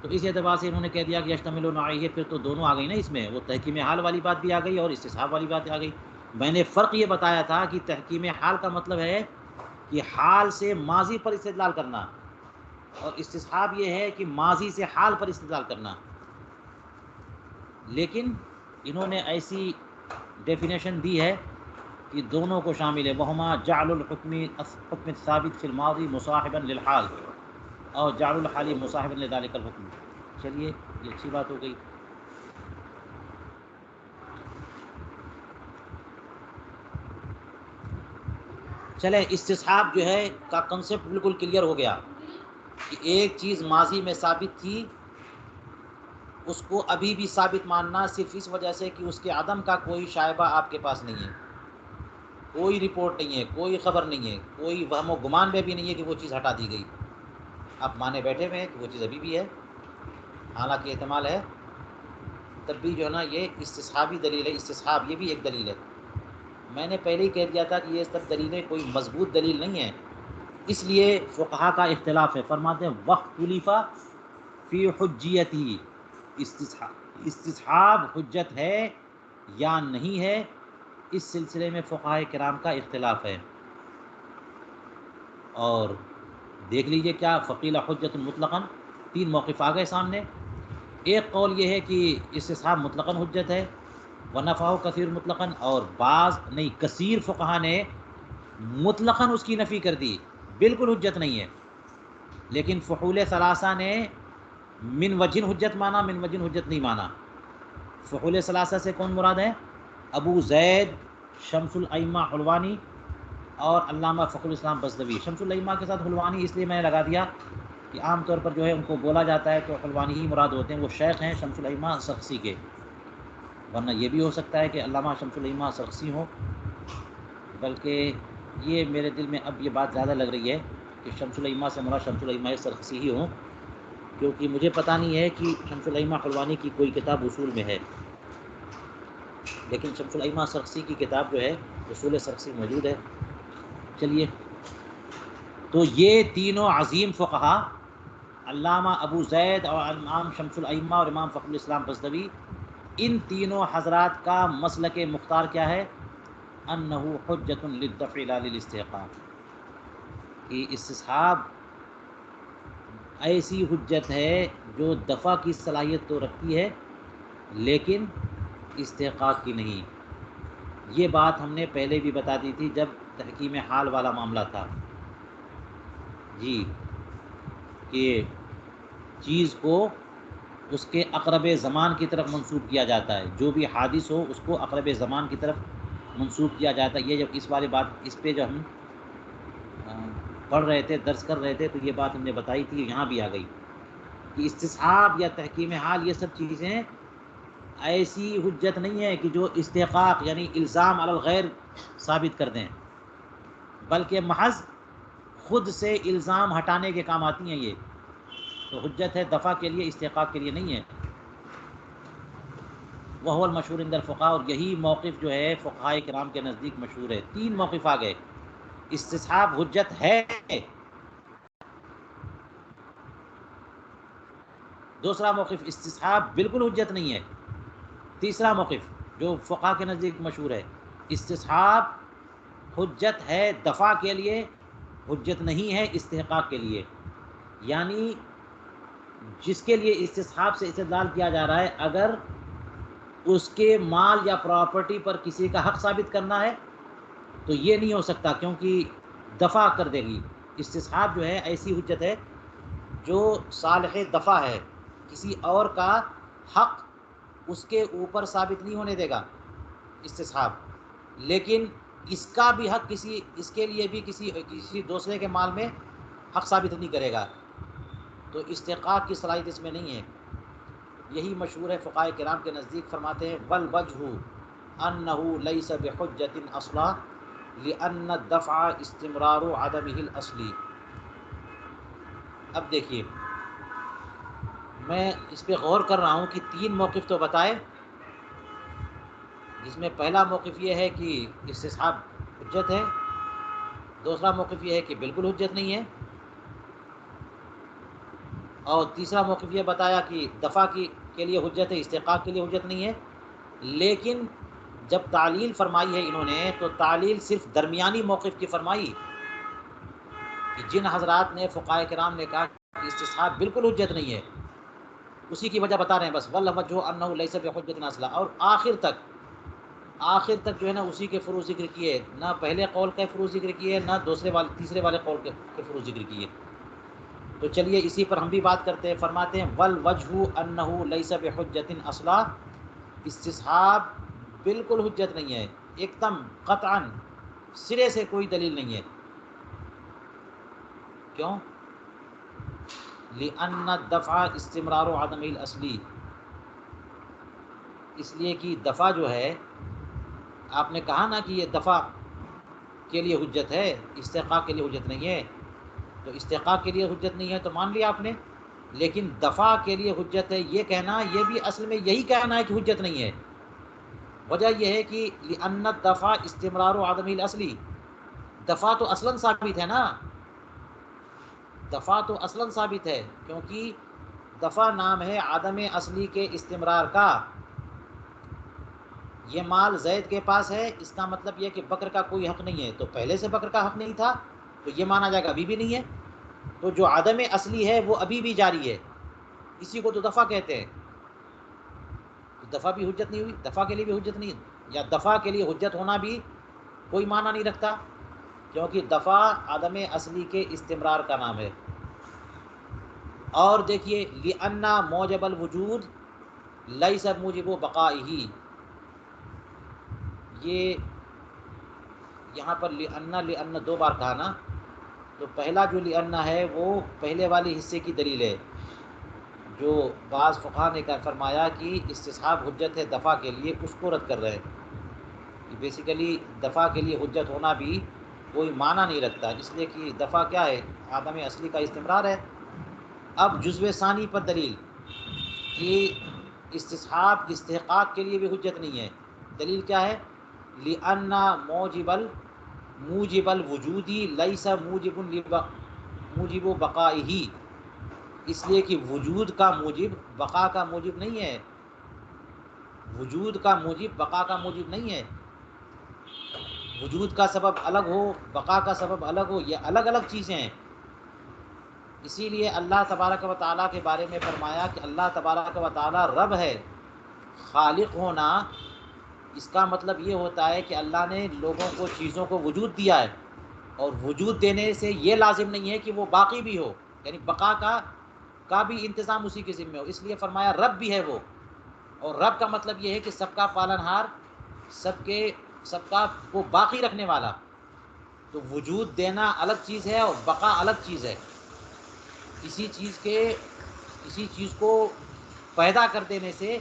تو اس اعتبار سے انہوں نے کہہ دیا کہ یشتمل علیہ، پھر تو دونوں آ گئی نا اس میں، وہ تحکیم حال والی بات بھی آ گئی اور استصحاب والی بات آ گئی. میں نے فرق یہ بتایا تھا کہ تحکیم حال کا مطلب ہے کہ حال سے ماضی پر استدلال کرنا، اور استصحاب یہ ہے کہ ماضی سے حال پر استدلال کرنا. لیکن انہوں نے ایسی ڈیفینیشن دی ہے کہ دونوں کو شامل ہے. وہما جعل الحکم الثابت فی الماضی مصاحبا للحال، اور جعل الحال مصاحبا لذلك الحکم. چلیے یہ اچھی بات ہو گئی. چلے استصحاب جو ہے کا کنسیپٹ بالکل کلیئر ہو گیا کہ ایک چیز ماضی میں ثابت تھی، اس کو ابھی بھی ثابت ماننا صرف اس وجہ سے کہ اس کے عدم کا کوئی شائبہ آپ کے پاس نہیں ہے، کوئی رپورٹ نہیں ہے، کوئی خبر نہیں ہے، کوئی وہم و گمان میں بھی نہیں ہے کہ وہ چیز ہٹا دی گئی. آپ مانے بیٹھے ہوئے ہیں کہ وہ چیز ابھی بھی ہے، حالانکہ احتمال ہے، تب بھی جو ہے نا یہ استصحابی دلیل ہے. استصحاب یہ بھی ایک دلیل ہے. میں نے پہلے ہی کہہ دیا تھا کہ یہ سب دلیلیں کوئی مضبوط دلیل نہیں ہیں، اس لیے فقہا کا اختلاف ہے. فرماتے ہیں وقت خلیفہ فی حجیتی، استصحاب حجت ہے یا نہیں ہے، اس سلسلے میں فقہاء کرام کا اختلاف ہے. اور دیکھ لیجئے کیا فقیل حجت مطلقاً، 3 موقف آ گئے سامنے. ایک قول یہ ہے کہ استصحاب مطلقاً حجت ہے، ونفعہ کثیر مطلقاً، اور بعض نہیں کثیر فقہا نے مطلقاً اس کی نفی کر دی، بالکل حجت نہیں ہے. لیکن فحول ثلاثہ نے من وجہ حجت مانا، من وجہ حجت نہیں مانا. فحول ثلاثہ سے کون مراد ہے؟ ابو زید شمس الائمہ حلوانی اور علامہ فخر الاسلام بزدوی. شمس الائمہ کے ساتھ حلوانی اس لیے میں نے لگا دیا کہ عام طور پر جو ہے ان کو بولا جاتا ہے تو حلوانی ہی مراد ہوتے ہیں، وہ شیخ ہیں شمس الائمہ سرخسی کے، ورنہ یہ بھی ہو سکتا ہے کہ علامہ شمس الائمہ سرخسی ہوں. بلکہ یہ میرے دل میں اب یہ بات زیادہ لگ رہی ہے کہ شمس الائمہ سے مراد شمس الائمہ سرخسی ہی ہوں، کیونکہ مجھے پتہ نہیں ہے کہ شمس الائمہ حلوانی کی کوئی کتاب اصول میں ہے، لیکن شمس الائمہ سرخسی کی کتاب جو ہے اصول سرخسی موجود ہے. چلیے، تو یہ تینوں عظیم فقہا، علامہ ابو زید اور امام شمس الائمہ اور امام فخر الاسلام بزدوی، ان تینوں حضرات کا مسلک مختار کیا ہے؟ انہ حجت للدفع لا للاستحقاق، کہ استصحاب ایسی حجت ہے جو دفع کی صلاحیت تو رکھتی ہے لیکن استحقاق کی نہیں. یہ بات ہم نے پہلے بھی بتا دی تھی جب تحکیم حال والا معاملہ تھا. جی، کہ چیز کو اس کے اقرب زمان کی طرف منسوب کیا جاتا ہے، جو بھی حادث ہو اس کو اقرب زمان کی طرف منسوب کیا جاتا ہے. یہ جب اس والی بات، اس پہ جو ہم پڑھ رہے تھے، درس کر رہے تھے، تو یہ بات ہم نے بتائی تھی، یہاں بھی آ گئی کہ استصحاب یا تحکیم حال یہ سب چیزیں ایسی حجت نہیں ہے کہ جو استحقاق یعنی الزام علی الغیر ثابت کر دیں، بلکہ محض خود سے الزام ہٹانے کے کام آتی ہیں. یہ تو حجت ہے دفع کے لیے، استحقاق کے لیے نہیں ہے. وہو المشہور عند الفقہاء، اور یہی موقف جو ہے فقہاء کرام کے نزدیک مشہور ہے. 3 موقف آ گئے. استصحاب حجت ہے، دوسرا موقف استصحاب بالکل حجت نہیں ہے، تیسرا موقف جو فقہاء کے نزدیک مشہور ہے استصحاب حجت ہے دفع کے لیے، حجت نہیں ہے استحقاق کے لیے. یعنی جس کے لیے استصحاب سے استدلال کیا جا رہا ہے، اگر اس کے مال یا پراپرٹی پر کسی کا حق ثابت کرنا ہے تو یہ نہیں ہو سکتا، کیونکہ دفع کر دے گی. استصحاب جو ہے ایسی حجت ہے جو صالح دفع ہے، کسی اور کا حق اس کے اوپر ثابت نہیں ہونے دے گا استصحاب. لیکن اس کا بھی حق اس کے لیے بھی کسی دوسرے کے مال میں حق ثابت نہیں کرے گا، تو استحقاق کی صلاحیت اس میں نہیں ہے. یہی مشہور ہے فقہاء کرام کے نزدیک. فرماتے ہیں والوجہ انہ لیس بحجۃ اصلا لان الدفع استمرار عدمہ الاصلی. اب دیکھیے میں اس پہ غور کر رہا ہوں کہ 3 موقف تو بتائے، جس میں پہلا موقف یہ ہے کہ استصحاب حجت ہے، دوسرا موقف یہ ہے کہ بالکل حجت نہیں ہے، اور تیسرا موقف یہ بتایا کہ دفع کے لیے حجت ہے، استحقاق کے لیے حجت نہیں ہے. لیکن جب تعلیل فرمائی ہے انہوں نے تو تعلیل صرف درمیانی موقف کی فرمائی، کہ جن حضرات نے فقہاء کرام نے کہا کہ استصحاب بالکل حجت نہیں ہے، اسی کی وجہ بتا رہے ہیں بس. والوجہ انہ لیس بحجۃ اصلا، اور آخر تک جو ہے نا اسی کے فروع ذکر کیے، نہ پہلے قول کے فروع ذکر کیے، نہ تیسرے والے قول کے فروع ذکر کیے. تو چلیے اسی پر ہم بھی بات کرتے ہیں. فرماتے ہیں والوجہ انہ لیس بحجۃ اصلا، استصحاب بالکل حجت نہیں ہے، ایک دم قطعاً سرے سے کوئی دلیل نہیں ہے. کیوں؟ لأن الدفع استمرار عدم الاصلی، اس لیے کہ دفع جو ہے، آپ نے کہا نا کہ یہ دفع کے لیے حجت ہے، استحقاق کے لیے حجت نہیں ہے. تو استحقاق کے لیے حجت نہیں ہے تو مان لیا آپ نے، لیکن دفع کے لیے حجت ہے یہ کہنا، یہ بھی اصل میں یہی کہنا ہے کہ حجت نہیں ہے. وجہ یہ ہے کہ لأن الدفع استمرار عدم الاصلی، دفع تو اصلاً ثابت ہے نا، دفع تو اصلاً ثابت ہے، کیونکہ دفع نام ہے عدم اصلی کے استمرار کا. یہ مال زید کے پاس ہے، اس کا مطلب یہ کہ بکر کا کوئی حق نہیں ہے، تو پہلے سے بکر کا حق نہیں تھا تو یہ مانا جائے گا ابھی بھی نہیں ہے. تو جو عدم اصلی ہے وہ ابھی بھی جاری ہے، اسی کو تو دفع کہتے ہیں. تو دفع بھی حجت نہیں ہوئی، دفع کے لیے بھی حجت نہیں ہے، یا دفع کے لیے حجت ہونا بھی کوئی معنی نہیں رکھتا، کیونکہ دفع عدم اصلی کے استمرار کا نام ہے. اور دیکھیے لأن موجب الوجود لیس موجب بقائہ، یہ یہاں پر لأن 2 بار کہا نا، تو پہلا جو لأن ہے وہ پہلے والے حصے کی دلیل ہے، جو بعض فقہاء نے فرمایا کہ استصحاب حجت ہے دفع کے لیے، اس کو رد کر رہے ہیں کہ بیسیکلی دفع کے لیے حجت ہونا بھی کوئی معنی نہیں رکھتا، اس لیے کہ دفع کیا ہے، عدم اصلی کا استمرار ہے. اب جزو ثانی پر دلیل کہ استصحاب استحقاق کے لیے بھی حجت نہیں ہے. دلیل کیا ہے؟ لأن موجب الوجودی لیس موجب بقائہ، اس لیے کہ وجود کا موجب بقا کا موجب نہیں ہے، وجود کا موجب بقا کا موجب نہیں ہے. وجود کا سبب الگ ہو، بقا کا سبب الگ ہو، یہ الگ الگ چیزیں ہیں. اسی لیے اللہ تبارک و تعالیٰ کے بارے میں فرمایا کہ اللہ تبارک و تعالیٰ رب ہے. خالق ہونا اس کا مطلب یہ ہوتا ہے کہ اللہ نے لوگوں کو چیزوں کو وجود دیا ہے، اور وجود دینے سے یہ لازم نہیں ہے کہ وہ باقی بھی ہو، یعنی بقا کا بھی انتظام اسی کے ذمہ ہو. اس لیے فرمایا رب بھی ہے وہ، اور رب کا مطلب یہ ہے کہ سب کا پالنہار، سب کا کو باقی رکھنے والا. تو وجود دینا الگ چیز ہے اور بقا الگ چیز ہے. کسی چیز کو پیدا کر دینے سے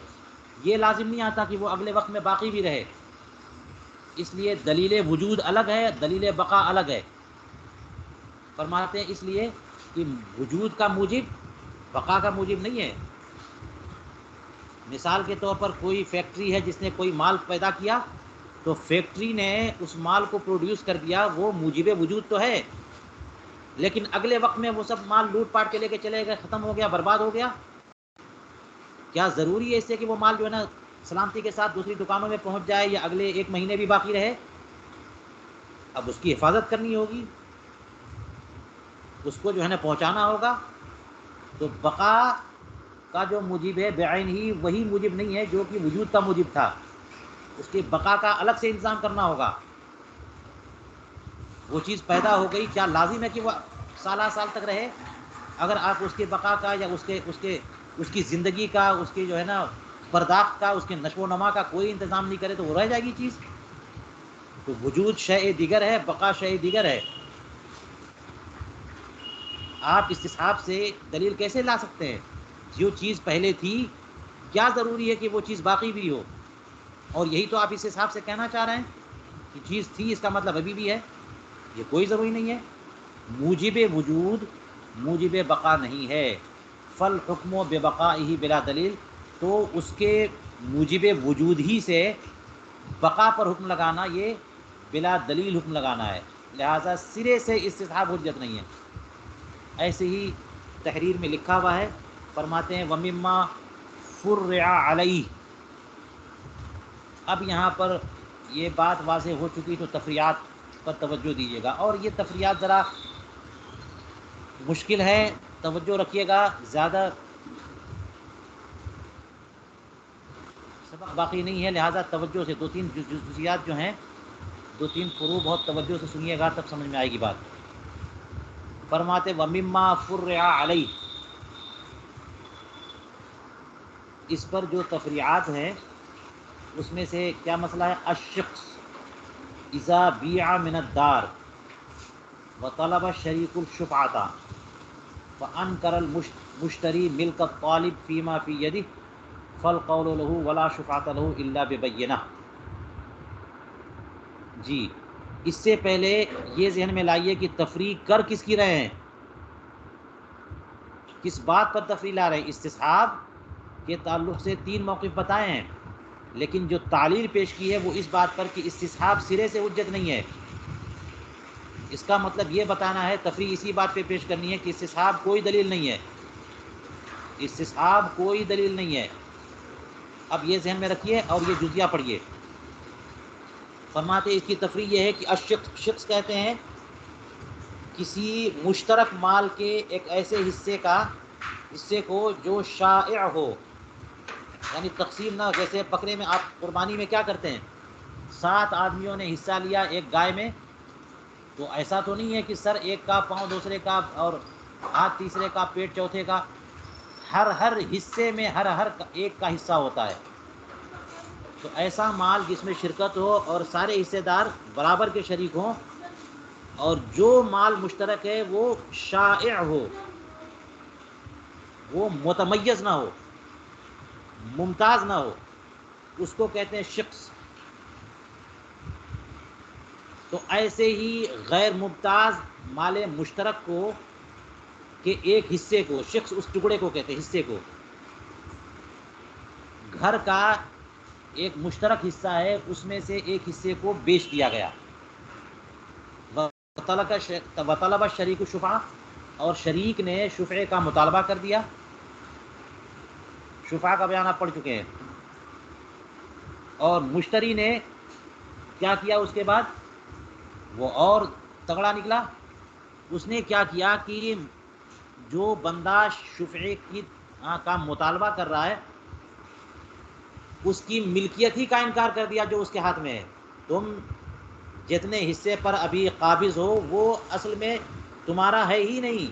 یہ لازم نہیں آتا کہ وہ اگلے وقت میں باقی بھی رہے. اس لیے دلیل وجود الگ ہے، دلیل بقا الگ ہے. فرماتے ہیں اس لیے کہ وجود کا موجب بقا کا موجب نہیں ہے۔ مثال کے طور پر کوئی فیکٹری ہے جس نے کوئی مال پیدا کیا، تو فیکٹری نے اس مال کو پروڈیوس کر دیا، وہ موجب وجود تو ہے، لیکن اگلے وقت میں وہ سب مال لوٹ پاٹ کے لے کے چلے گئے، ختم ہو گیا، برباد ہو گیا۔ کیا ضروری ہے اس سے کہ وہ مال جو ہے نا سلامتی کے ساتھ دوسری دکانوں میں پہنچ جائے یا اگلے 1 مہینے بھی باقی رہے؟ اب اس کی حفاظت کرنی ہوگی، اس کو جو ہے نا پہنچانا ہوگا۔ تو بقا کا جو موجب ہے بعین ہی وہی موجب نہیں ہے جو کہ وجود کا موجب تھا، اس کی بقا کا الگ سے انتظام کرنا ہوگا۔ وہ چیز پیدا ہو گئی، کیا لازم ہے کہ وہ سالہ سال تک رہے؟ اگر آپ اس کے بقا کا یا اس کی زندگی کا، اس کی جو ہے نا برداشت کا، اس کے نشو و نما کا کوئی انتظام نہیں کرے تو وہ رہ جائے گی چیز۔ تو وجود شیء دیگر ہے، بقا شیء دیگر ہے۔ آپ استصحاب سے دلیل کیسے لا سکتے ہیں؟ جو چیز پہلے تھی، کیا ضروری ہے کہ وہ چیز باقی بھی ہو؟ اور یہی تو آپ استصحاب سے کہنا چاہ رہے ہیں کہ چیز تھی، اس کا مطلب ابھی بھی ہے، یہ کوئی ضروری نہیں ہے۔ موجب وجود موجب بقا نہیں ہے۔ فالحکم ببقائہ بلا دلیل، تو اس کے موجب وجود ہی سے بقا پر حکم لگانا یہ بلا دلیل حکم لگانا ہے، لہٰذا سرے سے استصحاب حجت نہیں ہے۔ ایسے ہی تحریر میں لکھا ہوا ہے، فرماتے ہیں وَمِمَّا فُرِّعَ عَلَيْهِ۔ اب یہاں پر یہ بات واضح ہو چکی تو تفریعات پر توجہ دیجیے گا، اور یہ تفریعات ذرا مشکل ہے، توجہ رکھیے گا، زیادہ سبق باقی نہیں ہے، لہٰذا توجہ سے 2-3 جزئیات جو ہیں، 2-3 فروع بہت توجہ سے سنیے گا، تب سمجھ میں آئے گی بات۔ فرماتے وَمِمَّا فُرِّعَ عَلَيْهِ، اس پر جو تفریعات ہیں اس میں سے کیا مسئلہ ہے؟ الشخص اذا بیع من الدار وطلب الشریک الشفعۃ فانکر المشتری ملک الطالب فیما فی یدہ فالقول له ولا شفعۃ له الا ببینہ۔ جی، اس سے پہلے یہ ذہن میں لائیے کہ تفریق کر کس کی رہے ہیں، کس بات پر تفریق لا رہے ہیں؟ استصحاب کے تعلق سے 3 موقف بتائے ہیں، لیکن جو تعلیل پیش کی ہے وہ اس بات پر کہ استصحاب سرے سے حجت نہیں ہے۔ اس کا مطلب یہ بتانا ہے، تفریح اسی بات پہ پیش کرنی ہے کہ استصحاب کوئی دلیل نہیں ہے، استصحاب کوئی دلیل نہیں ہے۔ اب یہ ذہن میں رکھیے اور یہ جزیہ پڑھیے۔ فرماتے اس کی تفریح یہ ہے کہ شخص کہتے ہیں کسی مشترک مال کے ایک ایسے حصے کو جو شائع ہو، یعنی تقسیم نہ، جیسے بکرے میں آپ قربانی میں کیا کرتے ہیں، 7 آدمیوں نے حصہ لیا ایک گائے میں، تو ایسا تو نہیں ہے کہ سر ایک کا پاؤں دوسرے کا اور ہاتھ تیسرے کا، پیٹ چوتھے کا، ہر حصے میں ہر ایک کا حصہ ہوتا ہے۔ تو ایسا مال جس میں شرکت ہو اور سارے حصے دار برابر کے شریک ہوں، اور جو مال مشترک ہے وہ شائع ہو، وہ متمیز نہ ہو، ممتاز نہ ہو، اس کو کہتے ہیں شخص۔ تو ایسے ہی غیر ممتاز مال مشترک کو کہ ایک حصے کو، شخص اس ٹکڑے کو کہتے ہیں، حصے کو، گھر کا ایک مشترک حصہ ہے، اس میں سے ایک حصے کو بیچ دیا گیا، وطلب الشریک الشفعہ، اور شریک نے شفعے کا مطالبہ کر دیا۔ شفعہ کا بیان آپ پڑھ چکے ہیں۔ اور مشتری نے کیا کیا اس کے بعد؟ وہ اور تگڑا نکلا، اس نے کیا کیا کہ جو بندہ شفعے کا مطالبہ کر رہا ہے اس کی ملکیت ہی کا انکار کر دیا جو اس کے ہاتھ میں ہے۔ تم جتنے حصے پر ابھی قابض ہو وہ اصل میں تمہارا ہے ہی نہیں،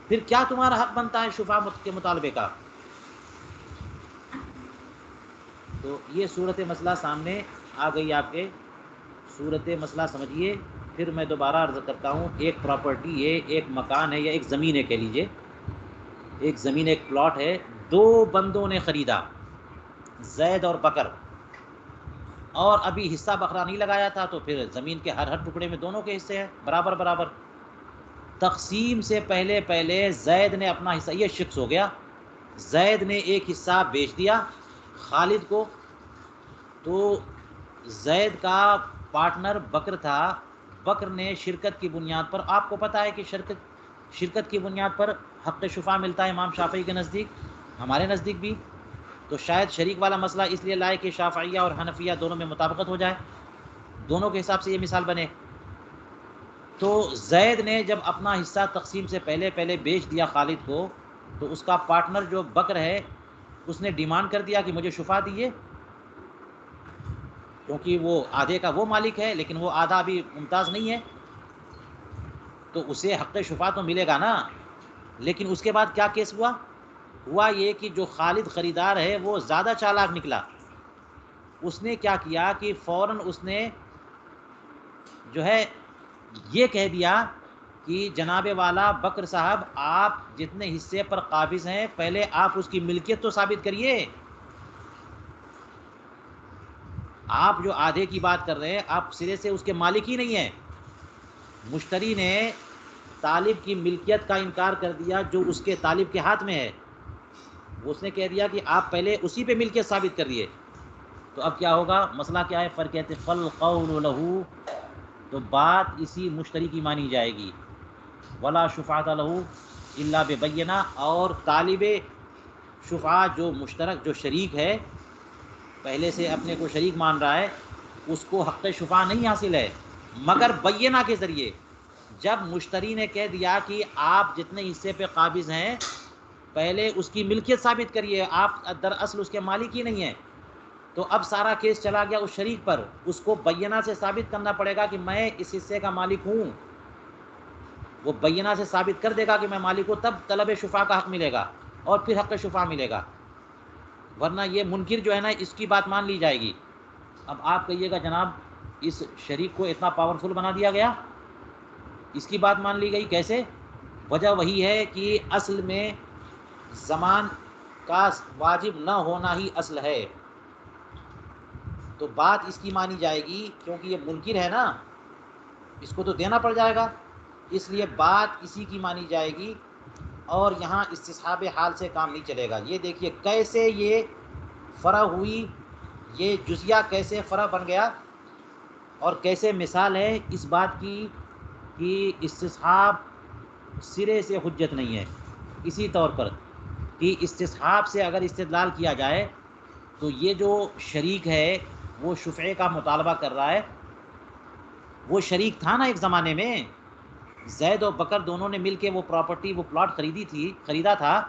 پھر کیا تمہارا حق بنتا ہے شفعہ کے مطالبے کا؟ تو یہ صورت مسئلہ سامنے آ گئی آپ کے۔ صورت مسئلہ سمجھیے، پھر میں دوبارہ عرض کرتا ہوں، ایک پراپرٹی ہے، ایک مکان ہے یا ایک زمین ہے، کہہ لیجئے ایک زمین، ایک پلاٹ ہے، 2 بندوں نے خریدا، زید اور بکر، اور ابھی حصہ بکرا نہیں لگایا تھا، تو پھر زمین کے ہر ٹکڑے میں دونوں کے حصے ہیں برابر برابر۔ تقسیم سے پہلے پہلے زید نے اپنا حصہ، یہ شخص ہو گیا، زید نے ایک حصہ بیچ دیا خالد کو، تو زید کا پارٹنر بکر تھا، بکر نے شرکت کی بنیاد پر، آپ کو پتہ ہے کہ شرکت کی بنیاد پر حق شفا ملتا ہے امام شافعی کے نزدیک، ہمارے نزدیک بھی، تو شاید شریک والا مسئلہ اس لیے لائے کہ شافعیہ اور حنفیہ دونوں میں مطابقت ہو جائے، دونوں کے حساب سے یہ مثال بنے۔ تو زید نے جب اپنا حصہ تقسیم سے پہلے پہلے بیچ دیا خالد کو، تو اس کا پارٹنر جو بکر ہے اس نے ڈیمانڈ کر دیا کہ مجھے شفا دیے، کیونکہ وہ آدھے کا وہ مالک ہے لیکن وہ آدھا بھی ممتاز نہیں ہے، تو اسے حق شفا تو ملے گا نا۔ لیکن اس کے بعد کیا کیس ہوا یہ کہ جو خالد خریدار ہے وہ زیادہ چالاک نکلا، اس نے کیا کیا کہ فوراً اس نے جو ہے یہ کہہ دیا کہ جناب والا بکر صاحب، آپ جتنے حصے پر قابض ہیں پہلے آپ اس کی ملکیت تو ثابت کریے، آپ جو آدھے کی بات کر رہے ہیں آپ سرے سے اس کے مالک ہی نہیں ہیں۔ مشتری نے طالب کی ملکیت کا انکار کر دیا جو اس کے طالب کے ہاتھ میں ہے، اس نے کہہ دیا کہ آپ پہلے اسی پہ ملکیت ثابت کریے، تو اب کیا ہوگا؟ مسئلہ کیا ہے؟ فرق کہتے فالقول لہو، تو بات اسی مشتری کی مانی جائے گی، ولا شفاعت لہو الا ببینہ، اور طالب شفاع جو مشترک جو شریک ہے، پہلے سے اپنے کو شریک مان رہا ہے، اس کو حق شفاع نہیں حاصل ہے مگر بینہ کے ذریعے۔ جب مشتری نے کہہ دیا کہ آپ جتنے حصے پہ قابض ہیں پہلے اس کی ملکیت ثابت کریے، آپ دراصل اس کے مالک ہی نہیں ہیں، تو اب سارا کیس چلا گیا اس شریک پر، اس کو بینہ سے ثابت کرنا پڑے گا کہ میں اس حصے کا مالک ہوں، وہ بینہ سے ثابت کر دے گا کہ میں مالک ہوں، تب طلب شفاع کا حق ملے گا اور پھر حق شفاع ملے گا، ورنہ یہ منکر جو ہے نا اس کی بات مان لی جائے گی۔ اب آپ کہیے گا جناب اس شریک کو اتنا پاورفل بنا دیا گیا، اس کی بات مان لی گئی، کیسے؟ وجہ وہی ہے کہ اصل میں زمان کا واجب نہ ہونا ہی اصل ہے، تو بات اس کی مانی جائے گی کیونکہ یہ منکر ہے نا، اس کو تو دینا پڑ جائے گا، اس لیے بات اسی کی مانی جائے گی، اور یہاں استصحاب حال سے کام نہیں چلے گا۔ یہ دیکھیے کیسے یہ فرع ہوئی، یہ جزیہ کیسے فرع بن گیا، اور کیسے مثال ہے اس بات کی کہ استصحاب سرے سے حجت نہیں ہے۔ اسی طور پر کہ استصحاب سے اگر استدلال کیا جائے تو یہ جو شریک ہے وہ شفعے کا مطالبہ کر رہا ہے، وہ شریک تھا نا ایک زمانے میں، زید و بکر دونوں نے مل کے وہ پراپرٹی وہ پلاٹ خریدا تھا،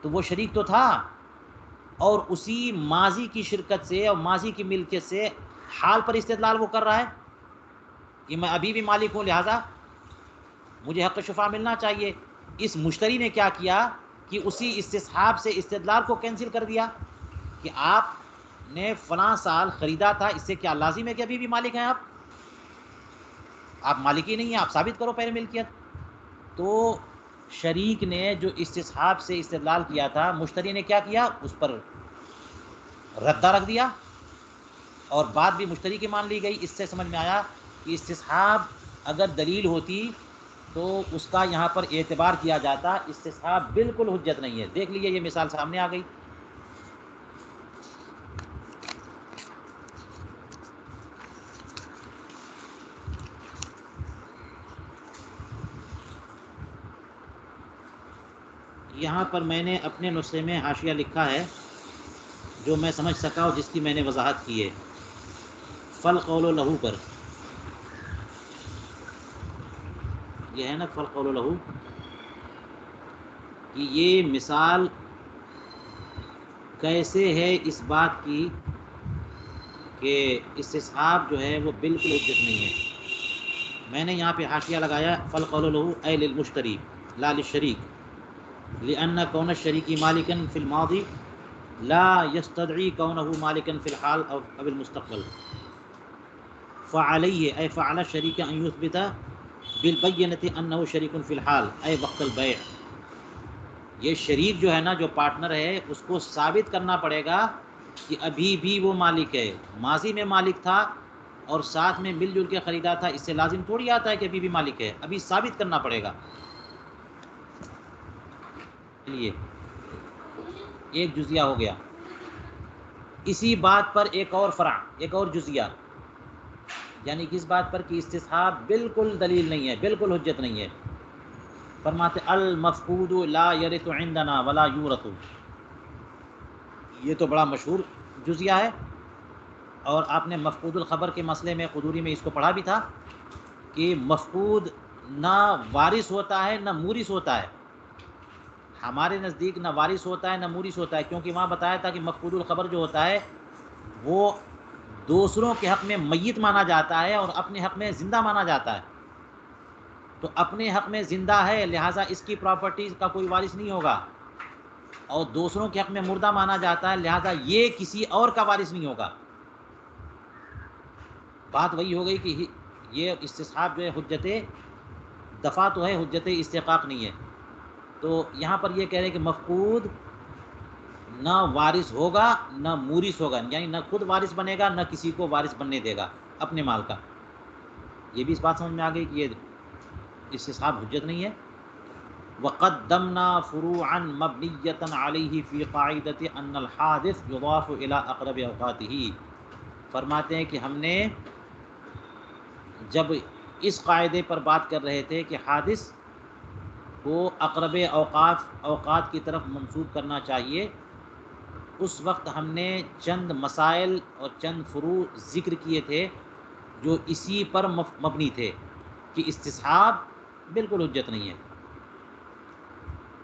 تو وہ شریک تو تھا، اور اسی ماضی کی شرکت سے اور ماضی کی ملکیت سے حال پر استدلال وہ کر رہا ہے کہ میں ابھی بھی مالک ہوں لہذا مجھے حق شفاع ملنا چاہیے۔ اس مشتری نے کیا کیا کہ اسی استصحاب سے استدلال کو کینسل کر دیا کہ آپ نے فلاں سال خریدا تھا، اس سے کیا لازم ہے کہ ابھی بھی مالک ہیں آپ مالک ہی نہیں ہیں، آپ ثابت کرو پہلے ملکیت۔ تو شریک نے جو استصحاب سے استدلال کیا تھا، مشتری نے کیا کیا؟ اس پر ردہ رکھ دیا، اور بات بھی مشتری کی مان لی گئی۔ اس سے سمجھ میں آیا کہ استصحاب اگر دلیل ہوتی تو اس کا یہاں پر اعتبار کیا جاتا، استصحاب بالکل حجت نہیں ہے۔ دیکھ لیجیے یہ مثال سامنے آ گئی۔ یہاں پر میں نے اپنے نسخے میں حاشیہ لکھا ہے جو میں سمجھ سکا اور جس کی میں نے وضاحت کی ہے، فالقول لہو پر، یہ ہے نا فالقول لہو، کہ یہ مثال کیسے ہے اس بات کی کہ استصحاب جو ہے وہ بالکل حجت نہیں ہے۔ میں نے یہاں پہ حاشیہ لگایا فالقول لہو اے للمشتری لا للشریک، لأن کون الشریک مالکا فی الماضی لا یستدعی کونہ مالکا فی الحال او المستقبل، فعلیہ اے فعل الشریک ان یثبت بالبینۃ انہ شریک فی الحال اے وقت البیع۔ یہ شریک جو ہے نا، جو پارٹنر ہے، اس کو ثابت کرنا پڑے گا کہ ابھی بھی وہ مالک ہے، ماضی میں مالک تھا اور ساتھ میں مل جل کے خریدا تھا، اس سے لازم تھوڑی آتا ہے کہ ابھی بھی مالک ہے، ابھی ثابت کرنا پڑے گا۔ چلیے ایک جزیہ ہو گیا۔ اسی بات پر ایک اور فرع، ایک اور جزیہ، یعنی کس بات پر کہ استصحاب بالکل دلیل نہیں ہے، بالکل حجت نہیں ہے۔ فرماتے المفقود لا یرث عندنا ولا یورث، یہ تو بڑا مشہور جزیہ ہے، اور آپ نے مفقود الخبر کے مسئلے میں قدوری میں اس کو پڑھا بھی تھا کہ مفقود نہ وارث ہوتا ہے نہ مورث ہوتا ہے۔ ہمارے نزدیک نہ وارث ہوتا ہے نہ مورث ہوتا ہے، کیونکہ وہاں بتایا تھا کہ مفقود الخبر جو ہوتا ہے وہ دوسروں کے حق میں میت مانا جاتا ہے اور اپنے حق میں زندہ مانا جاتا ہے۔ تو اپنے حق میں زندہ ہے، لہٰذا اس کی پراپرٹیز کا کوئی وارث نہیں ہوگا، اور دوسروں کے حق میں مردہ مانا جاتا ہے، لہٰذا یہ کسی اور کا وارث نہیں ہوگا۔ بات وہی ہو گئی کہ یہ استصحاب جو ہے حجت دفع تو ہے، حجت استحقاق نہیں ہے۔ تو یہاں پر یہ کہہ رہے ہیں کہ مفقود نہ وارث ہوگا نہ مورث ہوگا، یعنی نہ خود وارث بنے گا نہ کسی کو وارث بننے دے گا اپنے مال کا۔ یہ بھی اس بات سمجھ میں آ گئی کہ یہ استصحاب حجت نہیں ہے۔ وَقَدَّمْنَا فُرُوعًا مَبْنِيَّةً عَلَيْهِ فِي قَاعِدَةِ أَنَّ الْحَادِث يُضَافُ إِلَىٰ أَقْرَبِ أَوْقَاتِهِ، فرماتے ہیں کہ ہم نے جب اس قاعدے پر بات کر رہے تھے کہ حادث کو اقرب اوقات کی طرف منسوب کرنا چاہیے، اس وقت ہم نے چند مسائل اور چند فروع ذکر کیے تھے جو اسی پر مبنی تھے کہ استصحاب بالکل حجت نہیں ہے۔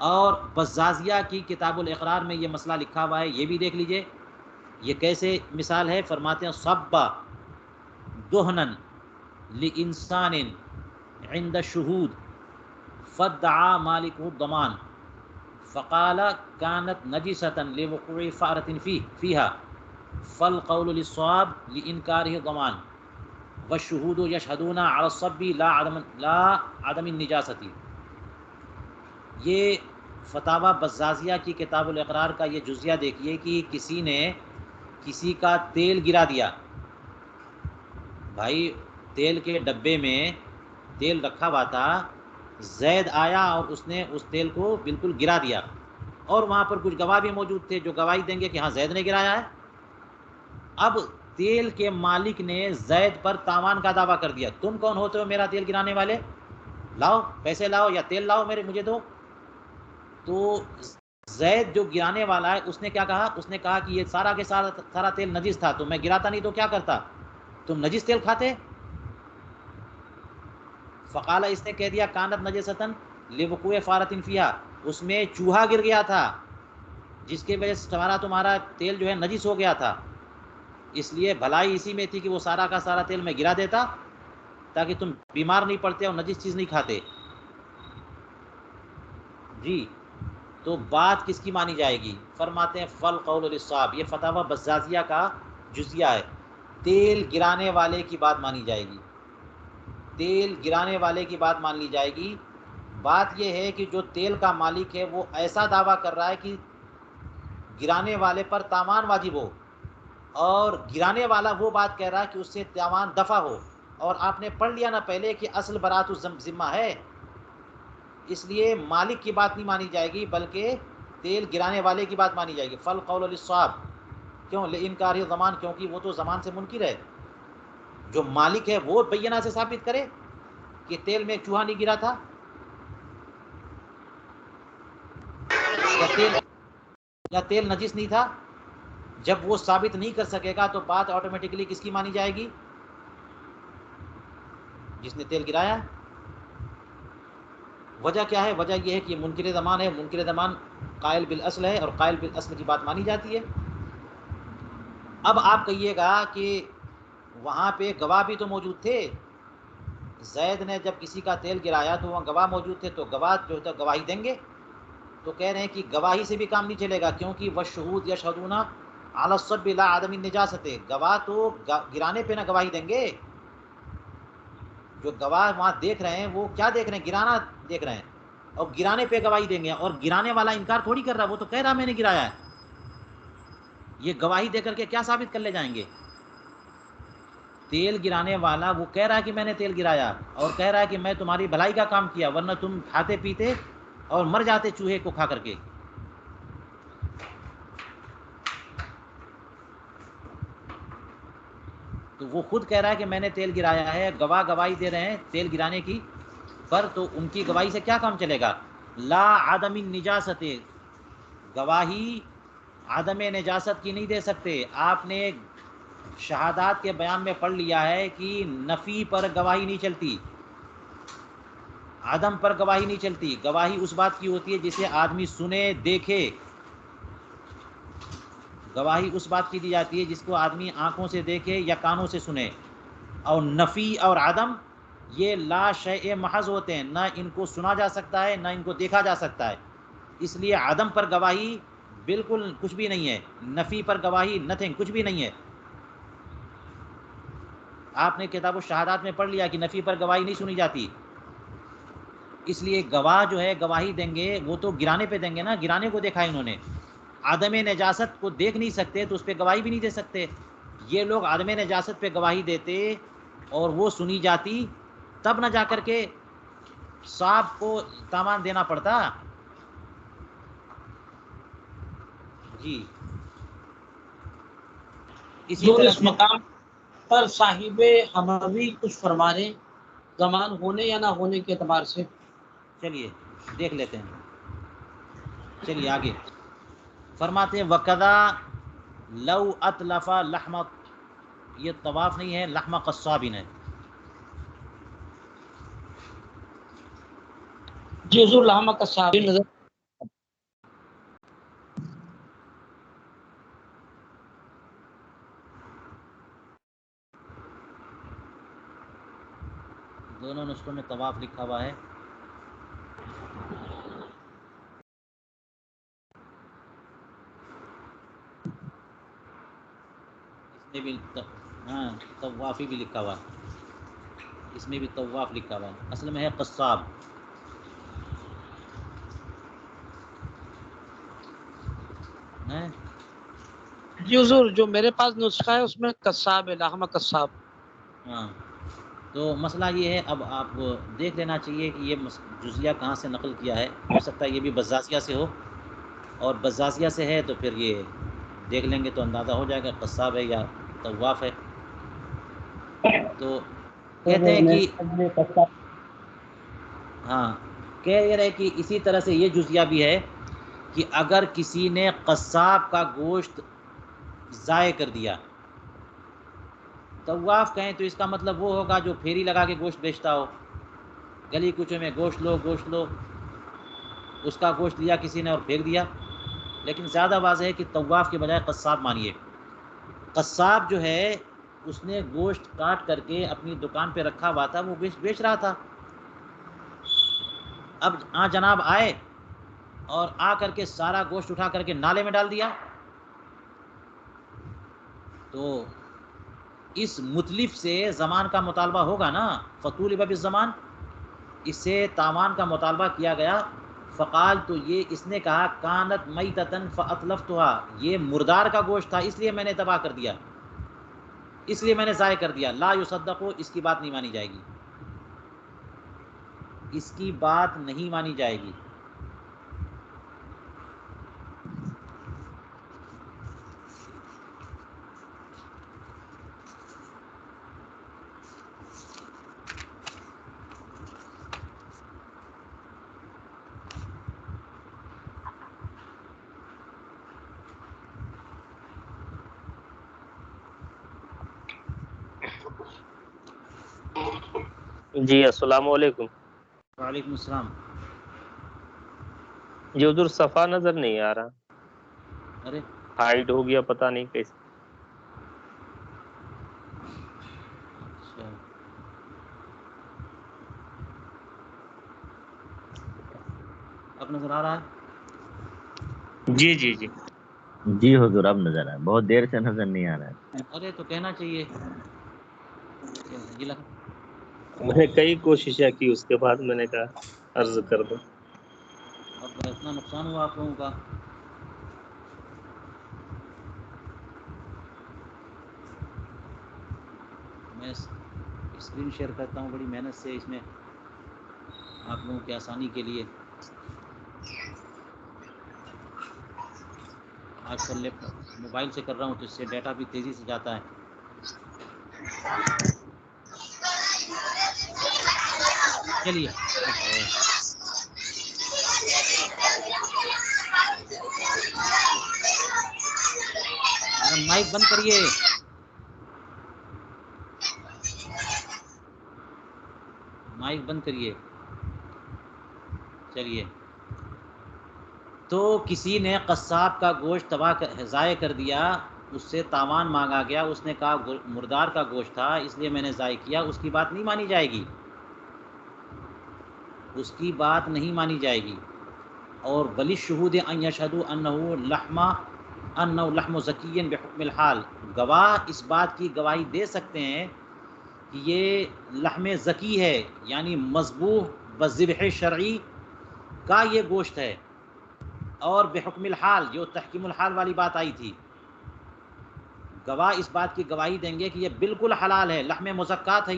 اور بزازیہ کی کتاب الاقرار میں یہ مسئلہ لکھا ہوا ہے، یہ بھی دیکھ لیجئے یہ کیسے مثال ہے۔ فرماتے ہیں صب دہنن لانسان عند الشہود فادعا مالک الضمان فقال كانت نجسة لوقوع فأرة فيها فالقول للصواب لإنكاره الضمان والشهود يشهدون على الصب لا عدم النجاسة۔ یہ فتاوی بزازیہ کی کتاب الاقرار کا یہ جزیہ دیکھیے کہ کسی نے کسی کا تیل گرا دیا، بھائی تیل کے ڈبے میں تیل رکھا ہوا تھا، زید آیا اور اس نے اس تیل کو بالکل گرا دیا، اور وہاں پر کچھ گواہ بھی موجود تھے جو گواہی دیں گے کہ ہاں زید نے گرایا ہے۔ اب تیل کے مالک نے زید پر تاوان کا دعویٰ کر دیا، تم کون ہوتے ہو میرا تیل گرانے والے، لاؤ پیسے لاؤ یا تیل لاؤ مجھے دو۔ تو زید جو گرانے والا ہے اس نے کیا کہا، اس نے کہا کہ یہ سارا کے سارا تیل نجس تھا، تو میں گراتا نہیں تو کیا کرتا، تم نجس تیل کھاتے۔ فقال، اس نے کہہ دیا کانت نجستن لوقوع فارۃ فیہا، اس میں چوہا گر گیا تھا جس کی وجہ سے تمہارا تیل جو ہے نجس ہو گیا تھا، اس لیے بھلائی اسی میں تھی کہ وہ سارا کا سارا تیل میں گرا دیتا تاکہ تم بیمار نہیں پڑتے اور نجس چیز نہیں کھاتے۔ جی تو بات کس کی مانی جائے گی؟ فرماتے ہیں فالقول للصواب، یہ فتاوی بزازیہ کا جزیہ ہے، تیل گرانے والے کی بات مانی جائے گی، تیل گرانے والے کی بات مان لی جائے گی۔ بات یہ ہے کہ جو تیل کا مالک ہے وہ ایسا دعویٰ کر رہا ہے کہ گرانے والے پر تاوان واجب ہو، اور گرانے والا وہ بات کہہ رہا ہے کہ اس سے تاوان دفع ہو، اور آپ نے پڑھ لیا نا پہلے کہ اصل برات الذمہ ہے، اس لیے مالک کی بات نہیں مانی جائے گی بلکہ تیل گرانے والے کی بات مانی جائے گی۔ فالقول للصواب، کیوں؟ لانکار ضمان، کیونکہ وہ تو زمان سے منکر ہے۔ جو مالک ہے وہ بینہ سے ثابت کرے کہ تیل میں چوہا نہیں گرا تھا یا تیل نجس نہیں تھا۔ جب وہ ثابت نہیں کر سکے گا تو بات آٹومیٹکلی کس کی مانی جائے گی؟ جس نے تیل گرایا۔ وجہ کیا ہے؟ وجہ یہ ہے کہ یہ منکر زمان ہے، منکر زمان قائل بالاصل ہے، اور قائل بالاصل کی بات مانی جاتی ہے۔ اب آپ کہیے گا کہ وہاں پہ گواہ بھی تو موجود تھے، زید نے جب کسی کا تیل گرایا تو وہاں گواہ موجود تھے، تو گواہ جو ہے گواہی دیں گے۔ تو کہہ رہے ہیں کہ گواہی سے بھی کام نہیں چلے گا، کیونکہ والشہود یشہدون علی الصب لا عدم النجاست، گواہ تو گرانے پہ نہ گواہی دیں گے، جو گواہ وہاں دیکھ رہے ہیں وہ کیا دیکھ رہے ہیں؟ گرانا دیکھ رہے ہیں، اور گرانے پہ گواہی دیں گے، اور گرانے والا انکار تھوڑی کر رہا، وہ تو کہہ رہا میں نے گرایا ہے، یہ گواہی دے کر کے کیا ثابت کر لے جائیں گے؟ تیل گرانے والا وہ کہہ رہا ہے کہ میں نے تیل گرایا، اور کہہ رہا ہے کہ میں تمہاری بھلائی کا کام کیا، ورنہ تم کھاتے پیتے اور مر جاتے چوہے کو کھا کر کے۔ تو وہ خود کہہ رہا ہے کہ میں نے تیل گرایا ہے، گواہ گواہی دے رہے ہیں تیل گرانے کی، پر تو ان کی گواہی سے کیا کام چلے گا؟ لا عدم نجاست، گواہی عدم نجاست کی نہیں دے سکتے۔ آپ نے شہادات کے بیان میں پڑھ لیا ہے کہ نفی پر گواہی نہیں چلتی، عدم پر گواہی نہیں چلتی۔ گواہی اس بات کی ہوتی ہے جسے آدمی سنے دیکھے، گواہی اس بات کی دی جاتی ہے جس کو آدمی آنکھوں سے دیکھے یا کانوں سے سنے۔ اور نفی اور عدم یہ لا شیء محض ہوتے ہیں، نہ ان کو سنا جا سکتا ہے نہ ان کو دیکھا جا سکتا ہے، اس لیے عدم پر گواہی بالکل کچھ بھی نہیں ہے، نفی پر گواہی نتھنگ، کچھ بھی نہیں ہے۔ آپ نے کتاب الشہادات میں پڑھ لیا کہ نفی پر گواہی نہیں سنی جاتی، اس لیے گواہ جو ہے گواہی دیں گے وہ تو گرانے پہ دیں گے نا، گرانے کو دیکھا انہوں نے، عدم نجاست کو دیکھ نہیں سکتے تو اس پہ گواہی بھی نہیں دے سکتے۔ یہ لوگ عدم نجاست پہ گواہی دیتے اور وہ سنی جاتی، تب نہ جا کر کے صاحب کو تاوان دینا پڑتا۔ جی اسی جو طرح اس سے مقام پر صاحب حموی کچھ فرما رہے ہیں زمان ہونے یا نہ ہونے کے اعتبار سے۔ چلیے دیکھ لیتے ہیں، چلیے آگے فرماتے ہیں وَقَذَا لَوْ أَتْلَفَ لَحْمَ، یہ طواف نہیں ہے، لحمہ قصابن ہے۔ جی حضور لحمہ قصاب نظر دونوں نسخوں میں طواف لکھا ہوا ہے۔ اس میں بھی ہاں طوافی بھی لکھا ہوا ہے، اس میں بھی طواف لکھا ہوا ہے، اصل میں ہے قصاب۔ ہیں؟ جی حضور جو میرے پاس نسخہ ہے اس میں قصاب ہے، لحمہ قصاب۔ ہاں تو مسئلہ یہ ہے، اب آپ دیکھ لینا چاہیے کہ یہ جزیہ کہاں سے نقل کیا ہے، ہو سکتا ہے یہ بھی بزازیہ سے ہو، اور بزازیہ سے ہے تو پھر یہ دیکھ لیں گے تو اندازہ ہو جائے گا قصاب ہے یا طواف ہے۔ تو کہتے ہیں کہ ہاں کہہ یہ رہے کہ اسی طرح سے یہ جزیہ بھی ہے کہ اگر کسی نے قصاب کا گوشت ضائع کر دیا، طواف کہیں تو اس کا مطلب وہ ہوگا جو پھیری لگا کے گوشت بیچتا ہو، گلی کوچے میں گوشت لو گوشت لو، اس کا گوشت لیا کسی نے اور پھینک دیا۔ لیکن زیادہ واضح ہے کہ طواف کے بجائے قصاب مانیے۔ قصاب جو ہے اس نے گوشت کاٹ کر کے اپنی دکان پہ رکھا ہوا تھا، وہ بیچ رہا تھا۔ اب جناب آئے اور آ کر کے سارا گوشت اٹھا کر کے نالے میں ڈال دیا، تو اس متلف سے زمان کا مطالبہ ہوگا نا، فطولب بالزمان، اس سے تاوان کا مطالبہ کیا گیا۔ فقال تو یہ اس نے کہا کانت میتتن فاطلفتها، یہ مردار کا گوشت تھا اس لیے میں نے تباہ کر دیا، اس لیے میں نے ضائع کر دیا۔ لا یصدق، اس کی بات نہیں مانی جائے گی، اس کی بات نہیں مانی جائے گی۔ جی السلام علیکم۔ وعلیکم السلام۔ جی حضور صفحہ نظر نہیں آ رہا، ارے ہائڈ ہو گیا پتہ نہیں کیسے۔ اچھا اب نظر آ رہا ہے؟ جی جی جی جی حضور اب نظر آیا، بہت دیر سے نظر نہیں آ رہا ہے۔ ارے تو کہنا چاہیے جی لگا۔ میں نے کئی کوششیں کی، اس کے بعد میں نے کہا عرض کر دوں۔ اب اتنا نقصان ہوا آپ لوگوں کا۔ میں اسکرین شیئر کرتا ہوں بڑی محنت سے، اس میں آپ لوگوں کی آسانی کے لیے. آج کل لیپ ٹاپ موبائل سے کر رہا ہوں تو اس سے ڈیٹا بھی تیزی سے جاتا ہے. چلیے مائک بند کریے. مائک بند کریے. چلیے، تو کسی نے قصاب کا گوشت ضائع کر دیا، اس سے تاوان مانگا گیا، اس نے کہا مردار کا گوشت تھا اس لیے میں نے ضائع کیا، اس کی بات نہیں مانی جائے گی، اس کی بات نہیں مانی جائے گی. اور ولی شہود ان یشہدوا انہ لحم زکی بحکم الحال، گواہ اس بات کی گواہی دے سکتے ہیں کہ یہ لحم زکی ہے، یعنی مذبوح بذبح شرعی کا یہ گوشت ہے. اور بحکم الحال، جو تحکیم الحال والی بات آئی تھی، گواہ اس بات کی گواہی دیں گے کہ یہ بالکل حلال ہے، لحم مزکات ہے،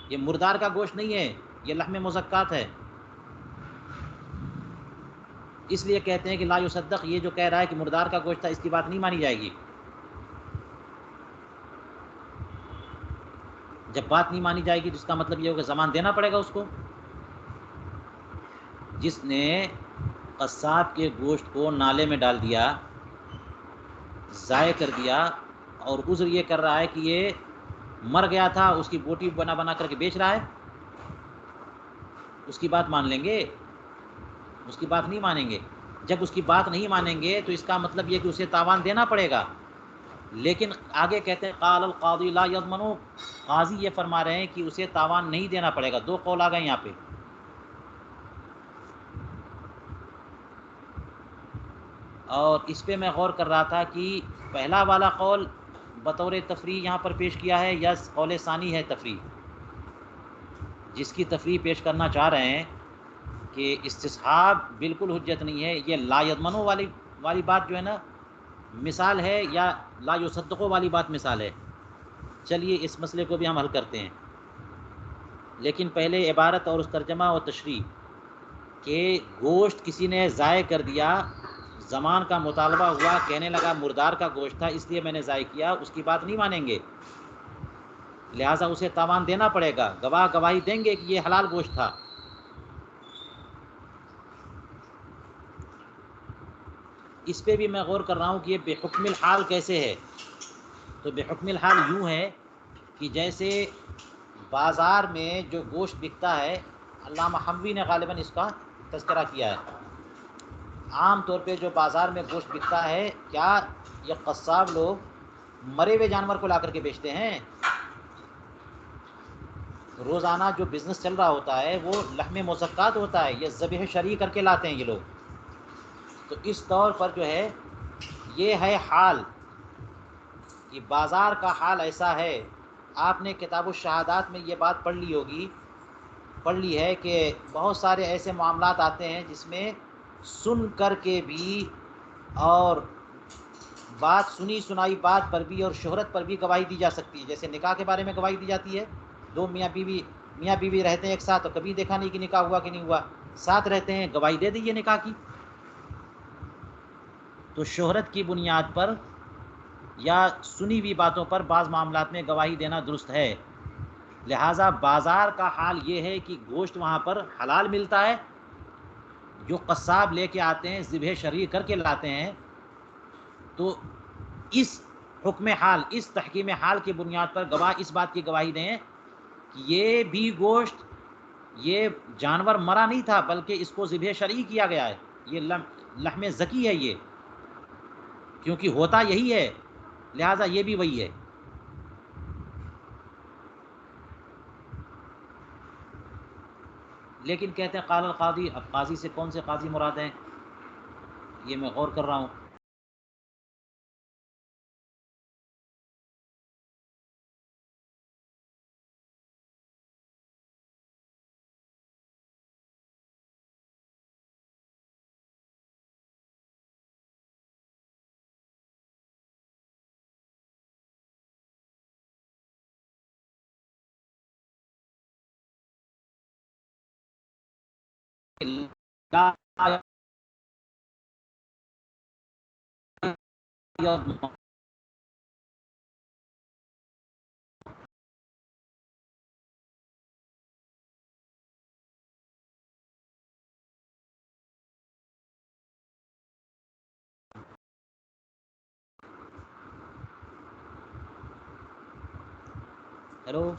یہ مردار کا گوشت نہیں ہے، یہ لحم مزکات ہے. اس لیے کہتے ہیں کہ لا یصدق، یہ جو کہہ رہا ہے کہ مردار کا گوشت تھا، اس کی بات نہیں مانی جائے گی. جب بات نہیں مانی جائے گی تو اس کا مطلب یہ ہوگا زمان دینا پڑے گا اس کو. جس نے قصاب کے گوشت کو نالے میں ڈال دیا، ضائع کر دیا، اور عذر یہ کر رہا ہے کہ یہ مر گیا تھا، اس کی بوٹی بنا بنا کر کے بیچ رہا ہے، اس کی بات مان لیں گے؟ اس کی بات نہیں مانیں گے. جب اس کی بات نہیں مانیں گے تو اس کا مطلب یہ کہ اسے تاوان دینا پڑے گا. لیکن آگے کہتے ہیں قال القاضی لا یضمن، قاضی یہ فرما رہے ہیں کہ اسے تاوان نہیں دینا پڑے گا. دو قول آ گئے یہاں پہ. اور اس پہ میں غور کر رہا تھا کہ پہلا والا قول بطور تفریح یہاں پر پیش کیا ہے یا قول ثانی ہے تفریح. جس کی تفریح پیش کرنا چاہ رہے ہیں کہ استصحاب بالکل حجت نہیں ہے، یہ لا یضمنو والی بات جو ہے نا مثال ہے، یا لا یصدقو والی بات مثال ہے. چلیے اس مسئلے کو بھی ہم حل کرتے ہیں، لیکن پہلے عبارت اور اس ترجمہ اور تشریح کہ گوشت کسی نے ضائع کر دیا، زمان کا مطالبہ ہوا، کہنے لگا مردار کا گوشت تھا اس لیے میں نے ضائع کیا، اس کی بات نہیں مانیں گے، لہٰذا اسے تاوان دینا پڑے گا. گواہ گواہی دیں گے کہ یہ حلال گوشت تھا. اس پہ بھی میں غور کر رہا ہوں کہ یہ بے حکم الحال کیسے ہے. تو بے حکم الحال یوں ہے کہ جیسے بازار میں جو گوشت بکتا ہے، علامہ حموی نے غالباً اس کا تذکرہ کیا ہے. عام طور پہ جو بازار میں گوشت بکتا ہے، کیا یہ قصاب لوگ مرے ہوئے جانور کو لا کر کے بیچتے ہیں؟ روزانہ جو بزنس چل رہا ہوتا ہے وہ لحم مزکات ہوتا ہے، یہ ذبح شرعی کر کے لاتے ہیں یہ لوگ. تو اس طور پر جو ہے یہ ہے حال، کہ بازار کا حال ایسا ہے. آپ نے کتاب الشہادات میں یہ بات پڑھ لی ہے کہ بہت سارے ایسے معاملات آتے ہیں جس میں سن کر کے بھی اور بات سنی سنائی بات پر بھی اور شہرت پر بھی گواہی دی جا سکتی ہے. جیسے نکاح کے بارے میں گواہی دی جاتی ہے، دو میاں بیوی رہتے ہیں ایک ساتھ اور کبھی دیکھا نہیں کہ نکاح ہوا کہ نہیں ہوا، ساتھ رہتے ہیں، گواہی دے دی ہے نکاح کی. تو شہرت کی بنیاد پر یا سنی ہوئی باتوں پر بعض معاملات میں گواہی دینا درست ہے. لہٰذا بازار کا حال یہ ہے کہ گوشت وہاں پر حلال ملتا ہے، جو قصاب لے کے آتے ہیں ذبح شرعی کر کے لاتے ہیں. تو اس حکم حال، اس تحکیم حال کی بنیاد پر گواہ اس بات کی گواہی دیں کہ یہ بھی گوشت، یہ جانور مرا نہیں تھا بلکہ اس کو ذبح شرعی کیا گیا ہے، یہ لحم زکی ہے، یہ کیونکہ ہوتا یہی ہے، لہٰذا یہ بھی وہی ہے. لیکن کہتے ہیں قال القاضی، اب قاضی سے کون سے قاضی مراد ہیں یہ میں غور کر رہا ہوں. لا ہیلو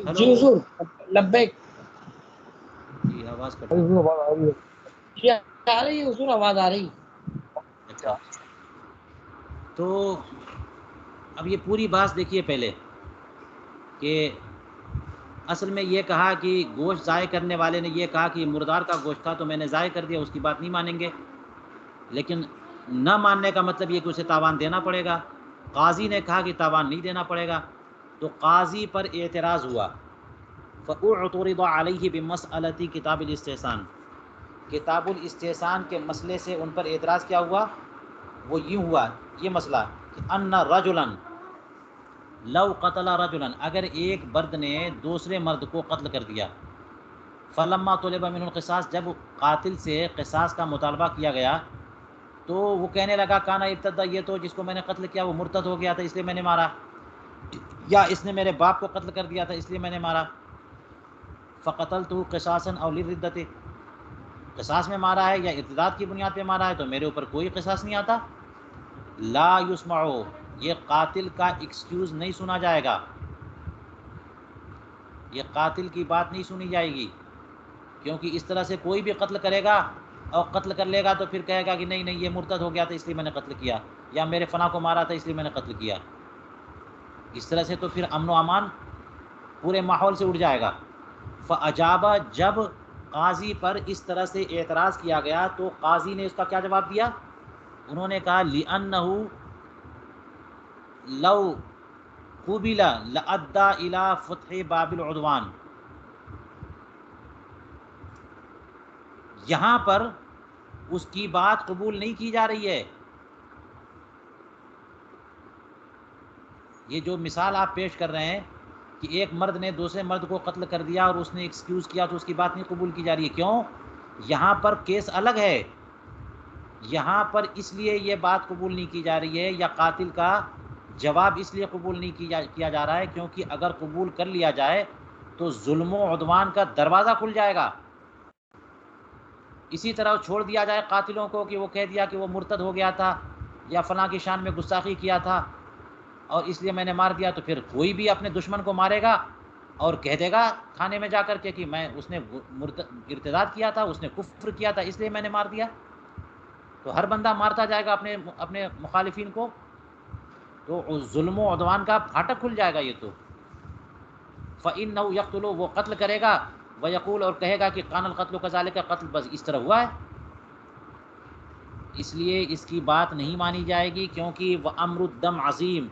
جی حضور لبیک. جی آواز کٹ رہی ہے. جی آ رہی ہے حضور، آواز آ رہی. اچھا تو اب یہ پوری بات دیکھیے پہلے کہ اصل میں یہ کہا کہ گوشت ضائع کرنے والے نے یہ کہا کہ مردار کا گوشت تھا تو میں نے ضائع کر دیا، اس کی بات نہیں مانیں گے. لیکن نہ ماننے کا مطلب یہ کہ اسے تاوان دینا پڑے گا. قاضی نے کہا کہ تاوان نہیں دینا پڑے گا، تو قاضی پر اعتراض ہوا. فاعترض علیہ بمسألۃ کتاب الاستحسان، کتاب الاستحسان کے مسئلے سے ان پر اعتراض کیا ہوا؟ وہ یوں ہوا یہ مسئلہ کہ ان رجلا لو قتل رجلا، اگر ایک مرد نے دوسرے مرد کو قتل کر دیا، فلما طلب منہ القصاص، جب قاتل سے قصاص کا مطالبہ کیا گیا تو وہ کہنے لگا کانا ابتدا، یہ تو جس کو میں نے قتل کیا وہ مرتد ہو گیا تھا اس لیے میں نے مارا، یا اس نے میرے باپ کو قتل کر دیا تھا اس لیے میں نے مارا. فقتلتہ قصاصا او للردۃ، قصاص میں مارا ہے یا ارتداد کی بنیاد پہ مارا ہے تو میرے اوپر کوئی قصاص نہیں آتا. لا یسمع، یہ قاتل کا ایکسکیوز نہیں سنا جائے گا، یہ قاتل کی بات نہیں سنی جائے گی، کیونکہ اس طرح سے کوئی بھی قتل کرے گا اور قتل کر لے گا تو پھر کہے گا کہ نہیں نہیں یہ مرتد ہو گیا تھا اس لیے میں نے قتل کیا، یا میرے فلاں کو مارا تھا اس لیے میں نے قتل کیا. اس طرح سے تو پھر امن و امان پورے ماحول سے اٹھ جائے گا. فاجابہ، جب قاضی پر اس طرح سے اعتراض کیا گیا تو قاضی نے اس کا کیا جواب دیا؟ انہوں نے کہا لِأَنَّهُ لَوْ قُبِلَ لَأَدَّى إِلَى فُتْحِ بَابِ الْعُدْوَانِ، یہاں پر اس کی بات قبول نہیں کی جا رہی ہے. یہ جو مثال آپ پیش کر رہے ہیں کہ ایک مرد نے دوسرے مرد کو قتل کر دیا اور اس نے ایکسکیوز کیا تو اس کی بات نہیں قبول کی جا رہی ہے. کیوں؟ یہاں پر کیس الگ ہے، یہاں پر اس لیے یہ بات قبول نہیں کی جا رہی ہے یا قاتل کا جواب اس لیے قبول نہیں کیا جا رہا ہے کیونکہ اگر قبول کر لیا جائے تو ظلم و عدوان کا دروازہ کھل جائے گا. اسی طرح چھوڑ دیا جائے قاتلوں کو کہ وہ کہہ دیا کہ وہ مرتد ہو گیا تھا یا فلاں کی شان میں گستاخی کیا تھا اور اس لیے میں نے مار دیا، تو پھر کوئی بھی اپنے دشمن کو مارے گا اور کہہ دے گا تھانے میں جا کر کے کہ اس نے ارتداد کیا تھا، اس نے کفر کیا تھا اس لیے میں نے مار دیا. تو ہر بندہ مارتا جائے گا اپنے مخالفین کو، تو ظلم و عدوان کا پھاٹک کھل جائے گا. یہ تو فَإِنَّهُ يَقْتُلُ، وہ قتل کرے گا، وَيَقُولُ، اور کہے گا کہ قَانَ الْقَتْلُ كَذَلِكَ، قتل بس اس طرح ہوا ہے. اس لیے اس کی بات نہیں مانی جائے گی کیونکہ وَأَمْرُ الدَّمْ عظیم،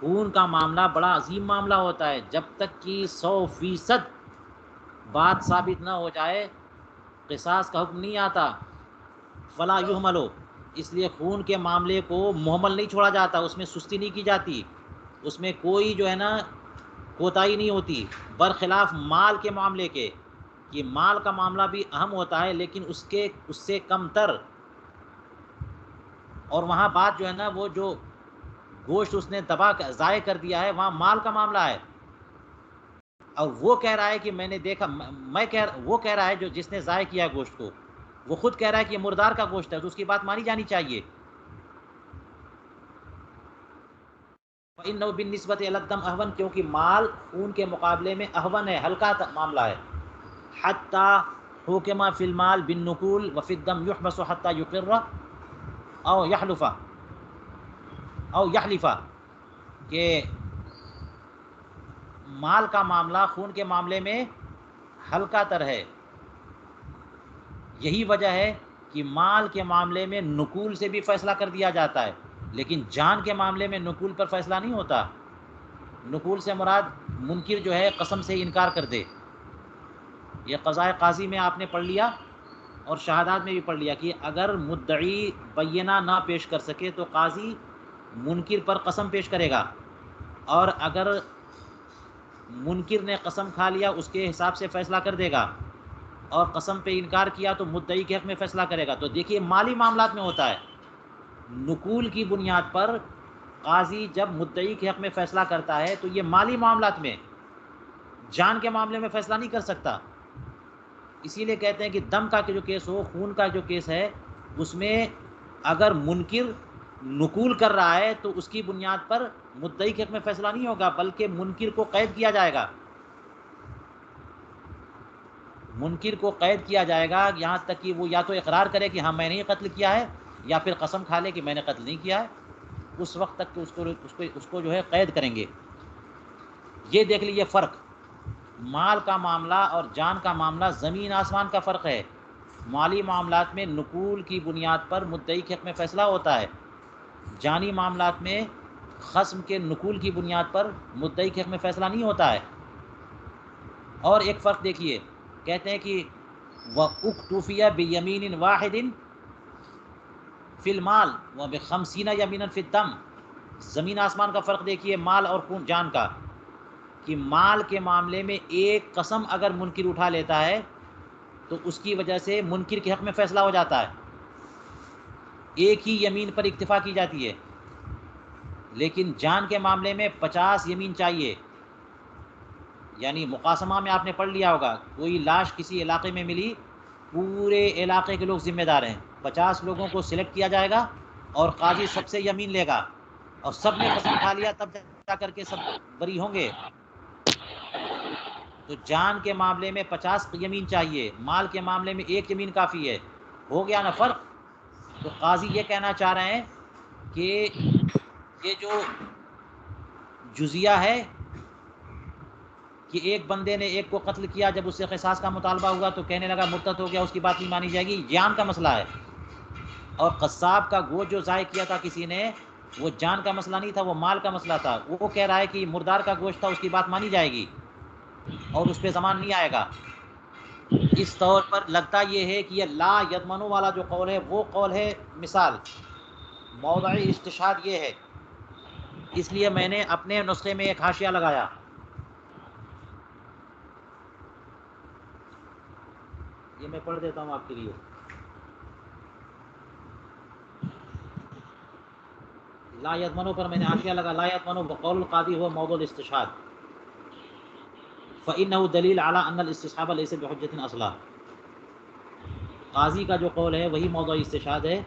خون کا معاملہ بڑا عظیم معاملہ ہوتا ہے. جب تک کہ 100% بات ثابت نہ ہو جائے قصاص کا حکم نہیں آتا. فلا یحمل، اس لیے خون کے معاملے کو محمل نہیں چھوڑا جاتا، اس میں سستی نہیں کی جاتی، اس میں کوئی جو ہے نا کوتاہی نہیں ہوتی. برخلاف مال کے معاملے کے، یہ مال کا معاملہ بھی اہم ہوتا ہے لیکن اس سے کم تر. اور وہاں بات جو ہے نا وہ جو گوشت اس نے ضائع کر دیا ہے وہاں مال کا معاملہ ہے، اور وہ کہہ رہا ہے کہ میں نے دیکھا، وہ کہہ رہا ہے جو جس نے ضائع کیا ہے گوشت کو، وہ خود کہہ رہا ہے کہ یہ مردار کا گوشت ہے تو اس کی بات مانی جانی چاہیے. فَإِنَّهُ بِالنِّسْبَةِ إِلَى الدَّمِ أَهْوَنُ، کیونکہ مال خون کے مقابلے میں اہون ہے، ہلکا معاملہ ہے. حَتَّى حُكِمَ فِي الْمَالِ بِالنُّقُولِ وَفِي الدَّمِ يُحْبَسُ حَتَّى يُقِرَّ أَوْ يَحْلِفَ، کہ مال کا معاملہ خون کے معاملے میں ہلکا تر ہے. یہی وجہ ہے کہ مال کے معاملے میں نقول سے بھی فیصلہ کر دیا جاتا ہے لیکن جان کے معاملے میں نقول پر فیصلہ نہیں ہوتا. نقول سے مراد منکر جو ہے قسم سے انکار کر دے. یہ قضائے قاضی میں آپ نے پڑھ لیا اور شہادات میں بھی پڑھ لیا کہ اگر مدعی بینہ نہ پیش کر سکے تو قاضی منکر پر قسم پیش کرے گا، اور اگر منکر نے قسم کھا لیا اس کے حساب سے فیصلہ کر دے گا، اور قسم پہ انکار کیا تو مدعی کے حق میں فیصلہ کرے گا۔ تو دیکھیے مالی معاملات میں ہوتا ہے، نقول کی بنیاد پر قاضی جب مدعی کے حق میں فیصلہ کرتا ہے تو یہ مالی معاملات میں، جان کے معاملے میں فیصلہ نہیں کر سکتا۔ اسی لیے کہتے ہیں کہ دم کا جو کیس ہو، خون کا جو کیس ہے، اس میں اگر منکر نقول کر رہا ہے تو اس کی بنیاد پر مدعی کے حق میں فیصلہ نہیں ہوگا، بلکہ منکر کو قید کیا جائے گا، منکر کو قید کیا جائے گا، یہاں تک کہ وہ یا تو اقرار کرے کہ ہاں میں نے قتل کیا ہے، یا پھر قسم کھا لے کہ میں نے قتل نہیں کیا ہے، اس وقت تک تو اس کو جو ہے قید کریں گے۔ یہ دیکھ لیجیے فرق، مال کا معاملہ اور جان کا معاملہ زمین آسمان کا فرق ہے۔ مالی معاملات میں نقول کی بنیاد پر مدعی کے حق میں فیصلہ ہوتا ہے، جانی معاملات میں خصم کے نقول کی بنیاد پر مدعی کے حق میں فیصلہ نہیں ہوتا ہے۔ اور ایک فرق دیکھیے، کہتے ہیں کہ وَأُكْتُفِيَ بِيَمِينٍ وَاحِدٍ فِي الْمَالِ وَبِخَمْسِينَ يَمِينًا فِي الدَّمِ۔ زمین آسمان کا فرق دیکھیے مال اور خون جان کا، کہ مال کے معاملے میں ایک قسم اگر منکر اٹھا لیتا ہے تو اس کی وجہ سے منکر کے حق میں فیصلہ ہو جاتا ہے، ایک ہی یمین پر اکتفا کی جاتی ہے۔ لیکن جان کے معاملے میں 50 یمین چاہیے، یعنی مقاسمہ میں آپ نے پڑھ لیا ہوگا، کوئی لاش کسی علاقے میں ملی، پورے علاقے کے لوگ ذمہ دار ہیں، 50 لوگوں کو سلیکٹ کیا جائے گا اور قاضی سب سے یمین لے گا، اور سب نے قسم کھا لیا تب جا کر کے سب بری ہوں گے۔ تو جان کے معاملے میں 50 یمین چاہیے، مال کے معاملے میں ایک یمین کافی ہے، ہو گیا نا فرق۔ تو قاضی یہ کہنا چاہ رہے ہیں کہ یہ جو جزیہ ہے کہ ایک بندے نے ایک کو قتل کیا، جب اس سے قصاص کا مطالبہ ہوا تو کہنے لگا مرتد ہو گیا، اس کی بات نہیں مانی جائے گی، جان کا مسئلہ ہے۔ اور قصاب کا گوشت جو ضائع کیا تھا کسی نے، وہ جان کا مسئلہ نہیں تھا، وہ مال کا مسئلہ تھا، وہ کہہ رہا ہے کہ مردار کا گوشت تھا، اس کی بات مانی جائے گی اور اس پہ زمان نہیں آئے گا۔ اس طور پر لگتا یہ ہے کہ یہ لا یضمنو والا جو قول ہے وہ قول ہے مثال، موضع استشہاد یہ ہے۔ اس لیے میں نے اپنے نسخے میں ایک حاشیہ لگایا، یہ میں پڑھ دیتا ہوں آپ کے لیے۔ لا یضمنو پر میں نے حاشیہ لگا، لا یضمنو بقول القاضی هو موضوع الاستشهاد فإنه دلیل على ان الاستصحاب ليس بحجة اصلا۔ قاضی کا جو قول ہے وہی موضوع استشہاد ہے،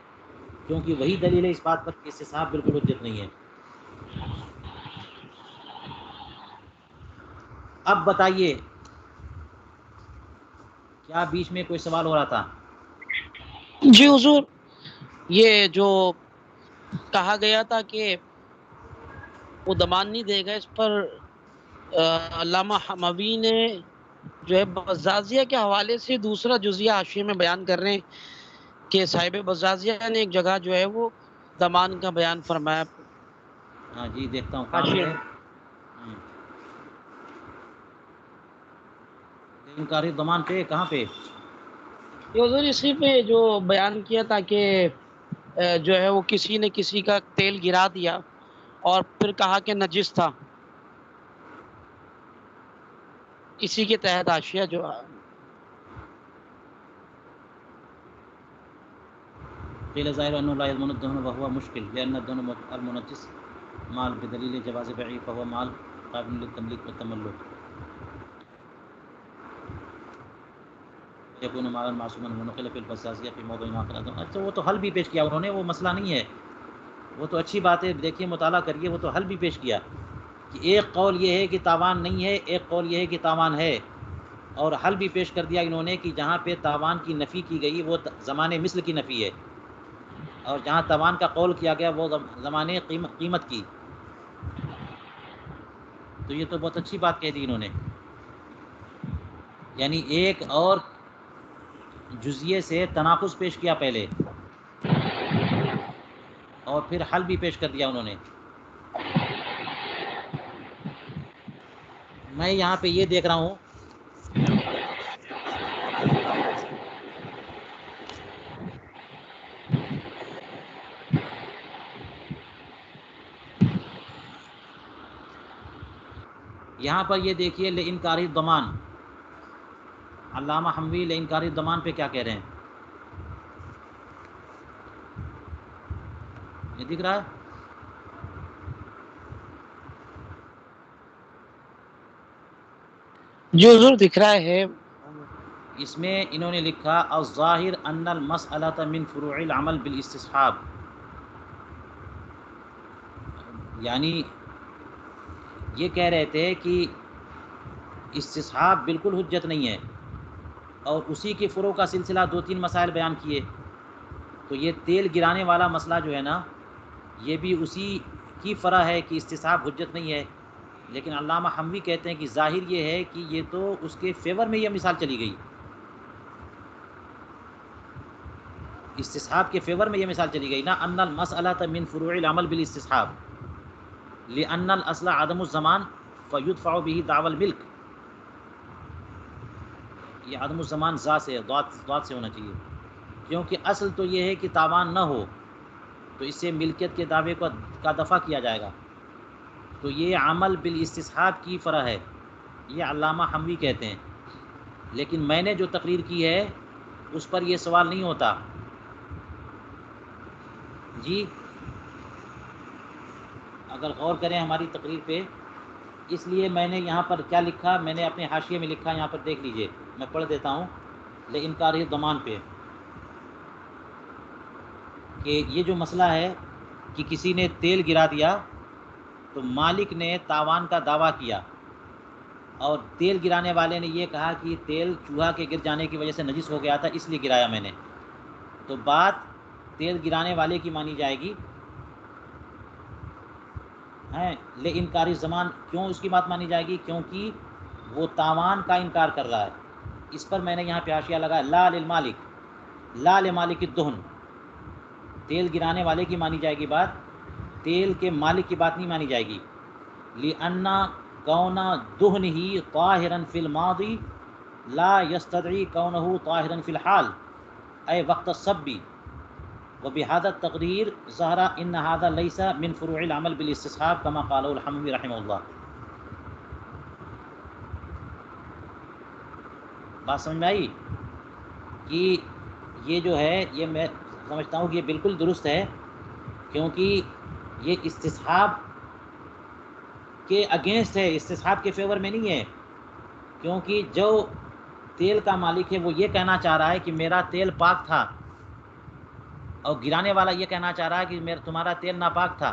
کیونکہ وہی دلیل ہے اس بات پر کہ استصحاب بالکل حجت نہیں ہے۔ اب بتائیے، کیا بیچ میں کوئی سوال ہو رہا تھا؟ جی حضور، یہ جو کہا گیا تھا کہ وہ ضمان نہیں دے گا، اس پر علامہ حموی نے جو ہے بزازیہ کے حوالے سے دوسرا جزیہ حاشیے میں بیان کر رہے ہیں کہ صاحب بزازیہ نے ایک جگہ جو ہے وہ ضمان کا بیان فرمایا۔ ہاں جی دیکھتا ہوں کہاں حاشیے ہے۔ میں انکاری ضمان پہ کہاں پہ؟ یہ حضور اسی پہ جو بیان کیا تھا کہ جو ہے وہ کسی نے کسی کا تیل گرا دیا اور پھر کہا کہ نجس تھا، اسی کے تحت حاشیہ جو قیل ظاہر انه لا يضمن الدهن وهو مشکل لان الدهن المنجس مال بدلیل جواز بیعه فهو مال قابل للتملیک والتملک یکون مالا معصوما ونقل في البزازیہ في موضوع آخر۔ اچھا وہ تو حل بھی پیش کیا انہوں نے، وہ مسئلہ نہیں ہے، وہ تو اچھی بات ہے، دیکھیے مطالعہ کریے، وہ تو حل بھی پیش کیا کہ ایک قول یہ ہے کہ تاوان نہیں ہے، ایک قول یہ ہے کہ تاوان ہے، اور حل بھی پیش کر دیا انہوں نے کہ جہاں پہ تاوان کی نفی کی گئی وہ زمانے مثل کی نفی ہے، اور جہاں تاوان کا قول کیا گیا وہ زمانے قیمت کی۔ تو یہ تو بہت اچھی بات کہہ دی انہوں نے، یعنی ایک اور جزیے سے تناقض پیش کیا پہلے اور پھر حل بھی پیش کر دیا انہوں نے۔ میں یہاں پہ یہ دیکھ رہا ہوں یہاں پر یہ دیکھیے لانکار الضمان، علامہ حموی لانکار الضمان پہ کیا کہہ رہے ہیں، یہ دکھ رہا ہے؟ جی حضور دکھ رہا ہے. اس میں انہوں نے لکھا الظاہر ان المسألۃ من فروع العمل بالاستصحاب، یعنی یہ کہہ رہے تھے کہ استصحاب بالکل حجت نہیں ہے، اور اسی کے فروع کا سلسلہ 2-3 مسائل بیان کیے. تو یہ تیل گرانے والا مسئلہ جو ہے نا، یہ بھی اسی کی فرع ہے کہ استصحاب حجت نہیں ہے. لیکن علامہ حموی کہتے ہیں کہ ظاہر یہ ہے کہ یہ تو اس کے فیور میں یہ مثال چلی گئی، استصحاب کے فیور میں یہ مثال چلی گئی نا. ان المسألۃ من فروع العمل بالاستصحاب لأن الاصل عدم الزمان فیدفع به دعوی الملک. یہ عدم الزمان ذات سے ذات سے ہونا چاہیے، کیونکہ اصل تو یہ ہے کہ تاوان نہ ہو، تو اس سے ملکیت کے دعوے کا دفع کیا جائے گا. تو یہ عمل بالاستصحاب کی فرع ہے، یہ علامہ حموی کہتے ہیں. لیکن میں نے جو تقریر کی ہے اس پر یہ سوال نہیں ہوتا. جی اگر غور کریں ہماری تقریر پہ، اس لیے میں نے یہاں پر کیا لکھا، میں نے اپنے حاشیے میں لکھا، یہاں پر دیکھ لیجئے، میں پڑھ دیتا ہوں لانکار الضمان پہ، کہ یہ جو مسئلہ ہے کہ کسی نے تیل گرا دیا تو مالک نے تاوان کا دعویٰ کیا، اور تیل گرانے والے نے یہ کہا کہ تیل چوہا کے گر جانے کی وجہ سے نجس ہو گیا تھا اس لیے گرایا میں نے. تو بات تیل گرانے والے کی مانی جائے گی ہیں، لانکار الضمان کیوں اس کی بات مانی جائے گی؟ کیونکہ وہ تاوان کا انکار کر رہا ہے. اس پر میں نے یہاں پہ حاشیہ لگا لا للمالک، لا لمالک الدہن، تیل گرانے والے کی مانی جائے گی بات، تیل کے مالک کی بات نہیں مانی جائے گی. لأن کون دہنہ طاہرا فی الماضی لا یستدعی کونہ طاہرا فی الحال اے وقت الصب، وبهذا التقدیر ظہر ان هذا لیس من فروع العمل بالاستصحاب کما قاله الحموی رحمہ اللہ. بات سمجھ میں آئی کہ یہ جو ہے، یہ میں سمجھتا ہوں کہ یہ بالکل درست ہے، کیونکہ یہ استصحاب کے اگینسٹ ہے، استصحاب کے فیور میں نہیں ہے. کیونکہ جو تیل کا مالک ہے وہ یہ کہنا چاہ رہا ہے کہ میرا تیل پاک تھا، اور گرانے والا یہ کہنا چاہ رہا ہے کہ تمہارا تیل ناپاک تھا.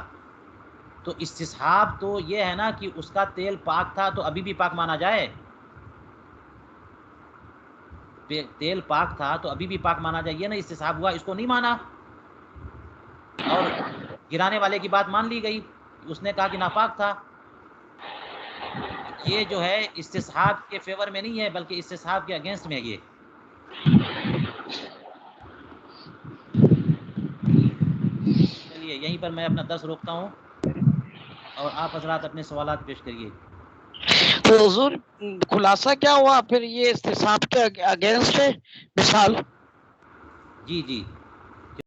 تو استصحاب تو یہ ہے نا کہ اس کا تیل پاک تھا تو ابھی بھی پاک مانا جائے، تیل پاک تھا تو ابھی بھی پاک مانا جائے، یہ نا استصحاب ہوا. اس کو نہیں مانا اور گرانے والے کی بات مان لی گئی، اس نے کہا کہ ناپاک تھا. یہ جو ہے استصحاب کے فیور میں نہیں ہے بلکہ استصحاب کے اگینسٹ میں ہے. یہ چلیے یہیں پر میں اپنا درس روکتا ہوں اور آپ حضرات اپنے سوالات پیش کریے. تو حضور خلاصہ کیا ہوا پھر، یہ استصحاب کے اگینسٹ ہے مثال؟ جی